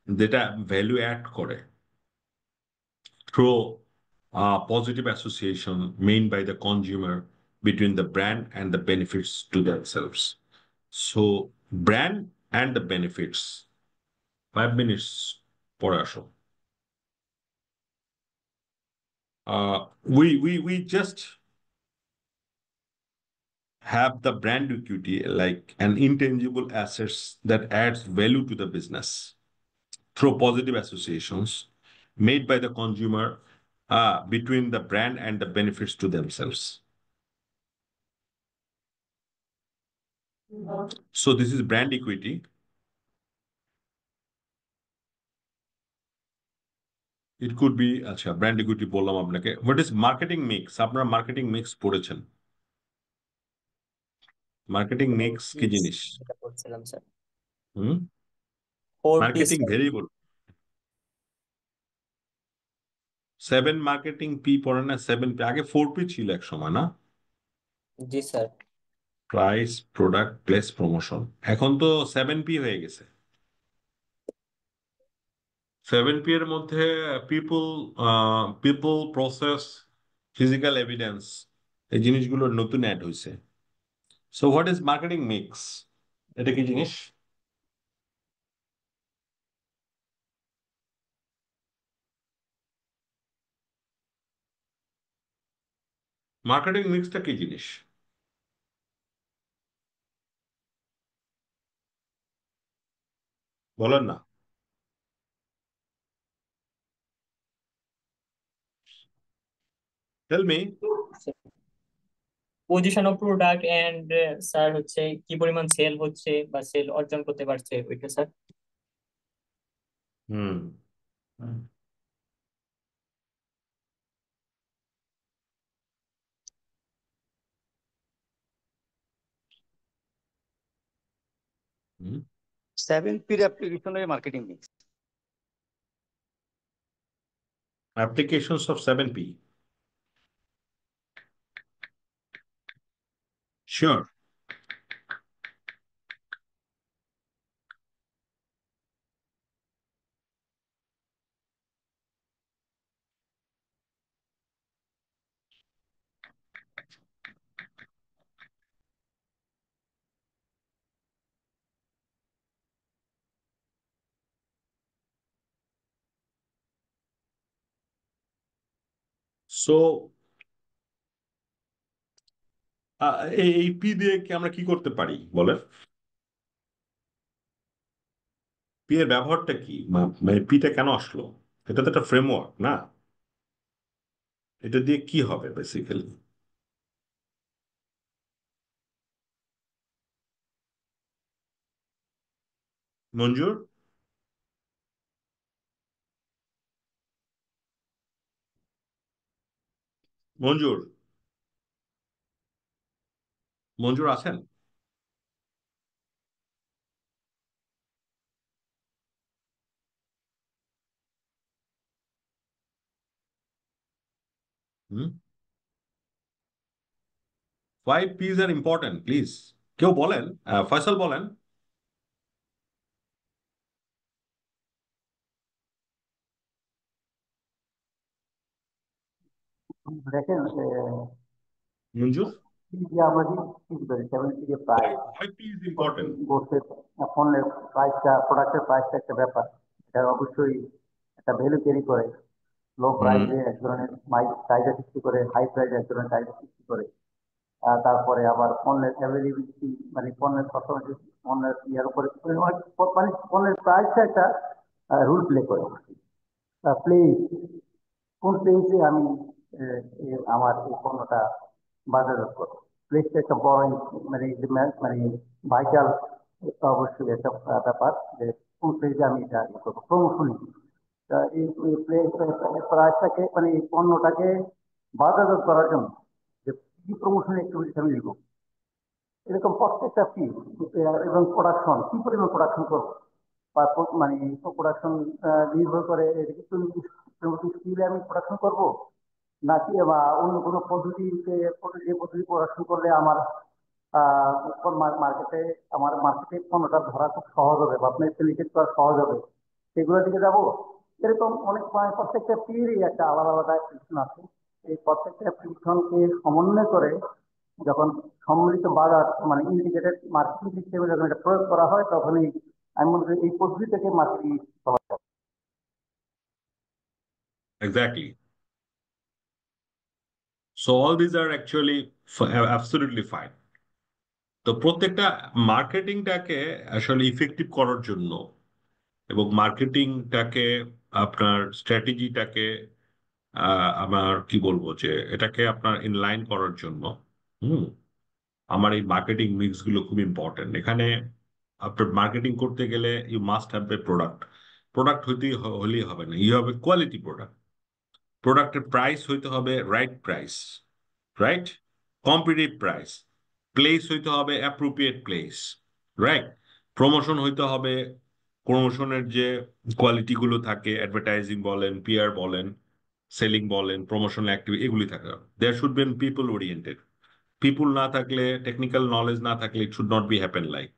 যেটা ভ্যালু অ্যাড করে through a positive association made by the consumer between the brand and the benefits to themselves. So, brand and the benefits. 5 minutes পরে আসো। We just have the brand equity like an intangible assets that adds value to the business through positive associations made by the consumer between the brand and the benefits to themselves. So this is brand equity. It could be আচ্ছা brand equity বললাম আপনাকে। What is marketing mix? আপনারা marketing mix পড়েছেন। Marketing mix কি Mix জিনিস? যেটা বলছিলাম sir, হুম, 4P marketing sir. Variable. 7 marketing P পড়ে না? 7 পি আগে 4 পি ছিল এক সময় না? জি sir. Price, product, place, promotion. এখন তো 7 পি হয়ে গেছে। 7 পি এর মধ্যে people, people, process, physical evidence, এই জিনিসগুলো নতুন অ্যাড হয়েছে। So what is marketing mix? এটা কি জিনিস? মার্কেটিং মিক্সটা কি জিনিস বলেন না? Tell me. Position of product and sir হচ্ছে কি পরিমাণ সেল হচ্ছে বা সেল অর্জন করতে পারছে ওইটা স্যার। হুম, হুম। 7P'র অ্যাপ্লিকেশনের marketing mix. Applications of 7P. Sure. So এই পি দিয়ে কি আমরা কি করতে পারি বলেন? পি এর ব্যবহারটা কি, মানে পিটা কেন আসলো? এটা তো একটা ফ্রেমওয়ার্ক না? এটা দিয়ে কি হবে বেসিক্যালি? মঞ্জুর, মঞ্জুর, মঞ্জুর আছেন? হুম, 5 Ps আর ইম্পর্টেন্ট, প্লিজ কেউ বলেন। ফয়সাল বলেন। দেখেন মঞ্জুর, যে আমরা যে কি করি 70 যে প্রাইস 5 P ইজ ইম্পর্টেন্ট। গোছের পণ্যের প্রাইসটা প্রোডাক্টের প্রাইসটা একটা ব্যাপার, এটা অবশ্যই একটা ভ্যালু ক্যারি করে। লো হুম, প্রাইসে এক ধরনের চাহিদা সৃষ্টি করে, হাই প্রাইসে এক ধরনের চাহিদা সৃষ্টি করে। তারপরে আবার পণ্যের অ্যাভেলেবিলিটি, মানে পণ্যের সবসময় পণ্যের ইয়ার উপরে মানে পণ্যের প্রাইসটা একটা রুল প্লে করে। প্লিজ কোন প্লেসে আমি আমার এই পণ্যটা বাজারজাত করবো, প্লেসটা একটা বড় মানে মানে ভাইটাল, অবশ্যই একটা ব্যাপার যে কোন প্লেসে আমি এটা ইয়ে করবো, প্রমোশনই এই প্রাইসটাকে মানে এই পণ্যটাকে বাজারজাত করার জন্য যে কি প্রমোশন অ্যাক্টিভিটিস আমি নিব, এরকম প্রত্যেকটা ফিল্ড এবং প্রোডাকশন কি পরিমাণ প্রোডাকশন করবো বা মানে প্রোডাকশন নির্ভর করে এটা কি স্কিলে আমি প্রোডাকশন করবো নাকি বা অন্য কোনো পদ্ধতিতে, যে পদ্ধতি প্রোডাকশন করলে আমার মার্কেটে আমার মার্কেটে পণ্যটা ধরা খুব সহজ হবে বা আপনার পেনিট্রেট করা সহজ হবে, সেগুলোর দিকে যাবো। এরকম অনেক প্রত্যেকটা ফিল্ডই একটা আলাদা আলাদা অ্যাপ্লিকেশন আছে। এই প্রত্যেকটা অ্যাপ্লিকেশনকে সমন্বয় করে যখন সম্মিলিত বাজার মানে ইন্টিগ্রেটেড মার্কেটিং সিস্টেমে যখন এটা প্রয়োগ করা হয়, তখনই আমি মনে করি এই পদ্ধতি থেকে মার্কেটিং করা যায়। Exactly. So all these are actually absolutely fine. তো প্রত্যেকটা মার্কেটিংটাকে আসলে ইফেক্টিভ করার জন্য এবং মার্কেটিংটাকে আপনার স্ট্র্যাটেজিটাকে আমার কি বলবো যে এটাকে আপনার ইনলাইন করার জন্য হুম আমার এই মার্কেটিং মিক্স গুলো খুব ইম্পর্টেন্ট। এখানে আপনার মার্কেটিং করতে গেলে you must have a product. Product হলেই হবে না, you have a quality product. প্রোডাক্টের প্রাইস হইতে হবে right price, right competitive price. Place হইতে হবে অ্যাপ্রোপ্রিয়েট প্লেস, রাইট। প্রমোশন হইতে হবে, প্রমোশনের যে কোয়ালিটি গুলো থাকে, অ্যাডভার্টাইজিং বলেন, পিআর বলেন, সেলিং বলেন, প্রমোশনাল অ্যাক্টিভিটি, এগুলি থাকে। There should be people oriented. People না থাকলে, টেকনিক্যাল নলেজ না থাকলে, it should not be happen like.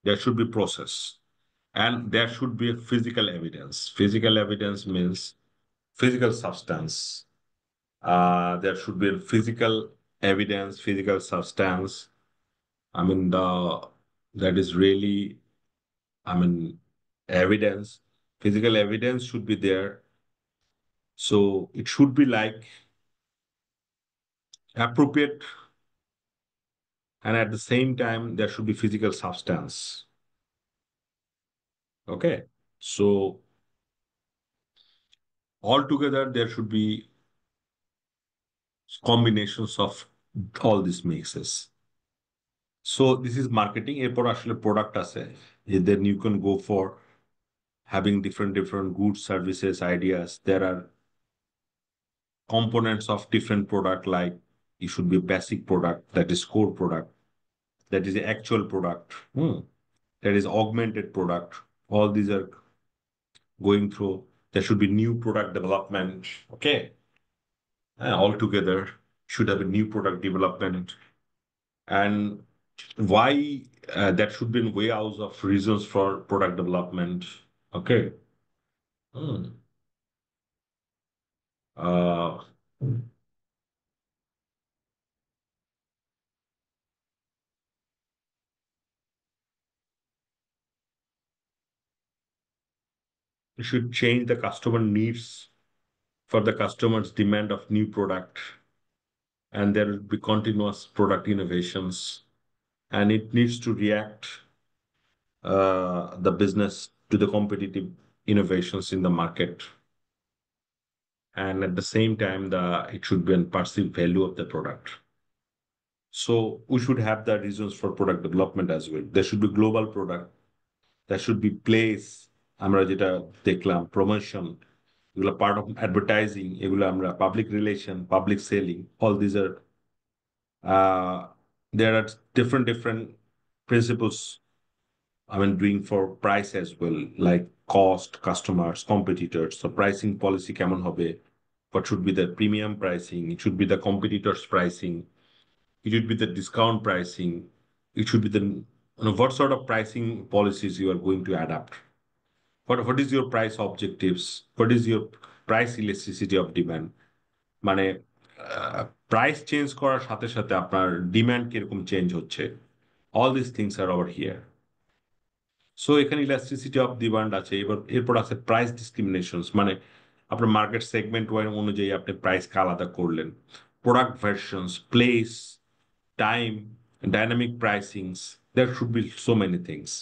There should be process and there should be a physical evidence. Physical evidence means physical substance. There should be a physical evidence, physical substance. I mean, that is really, I mean, evidence. Physical evidence should be there. So it should be like appropriate, and at the same time, there should be physical substance. Okay. So altogether, there should be combinations of all these mixes. So this is marketing. এরপর আসলে product আছে। Then you can go for having different goods, services, ideas. There are components of different product, like it should be basic product, that is core product, that is the actual product, that is augmented product. All these are going through. There should be new product development. Okay. All together should have a new product development. And why that should be in way out of reasons for product development. Okay. Hmm. Uh, you should change the customer needs for the customers' demand of new product, and there will be continuous product innovations, and it needs to react the business to the competitive innovations in the market, and at the same time, it should be a perceived value of the product. So we should have the reasons for product development as well. There should be global product. There should be place. আমরা যেটা দেখলাম promotion, এগুলো part of advertising, এগুলো আমরা public relation, public selling, all these are there are different principles, I mean, doing for price as well, like cost, customers, competitors. So pricing policy কেমন হবে? What should be the premium pricing? It should be the competitors' pricing. It should be the discount pricing. It should be the, what sort of pricing policies you are going to adapt. What is your price objectives? What is your price elasticity of demand? মানে price change করার সাথে সাথে আপনার demand কিরকম change হচ্ছে, all this things are over here. So এখানে elasticity of demand আছে। এরপর আছে প্রাইস ডিসক্রিমিনেশনস, মানে আপনার মার্কেট সেগমেন্ট অনুযায়ী আপনি প্রাইসকে আলাদা করলেন। Product versions, place, time, dynamic pricings, there should be so many things.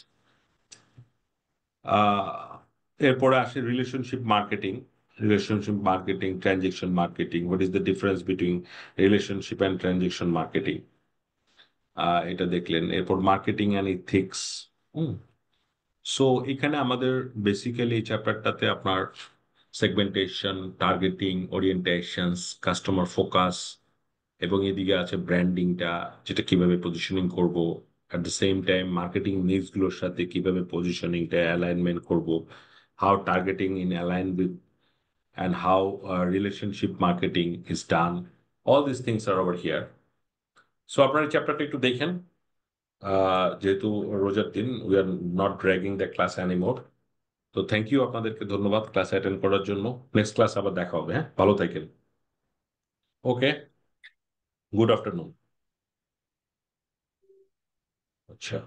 এরপরে আসে relationship marketing, transaction marketing. What is the difference between relationship and transaction marketing, এটা দেখলেন। এরপর মার্কেটিং অ্যান্ড ইথিক্স। সো এখানে আমাদের বেসিক্যালি এই চ্যাপ্টারটাতে আপনার segmentation, targeting, orientations, customer focus, এবং এদিকে আছে ব্র্যান্ডিংটা, যেটা কিভাবে পজিশনিং করব, at the same time marketing নিডসগুলোর সাথে কিভাবে পজিশনিংটা অ্যালাইনমেন্ট করব, how targeting in align with, and how relationship marketing is done. All these things are over here. So আপনার এই চ্যাপ্টারটা একটু দেখেন। যেহেতু রোজার দিন, we are not dragging the class anymore. তো থ্যাংক ইউ, আপনাদেরকে ধন্যবাদ ক্লাস অ্যাটেন্ড করার জন্য। নেক্সট ক্লাস আবার দেখা হবে। হ্যাঁ, ভালো থাকেন। ওকে, গুড আফটারনুন। আচ্ছা।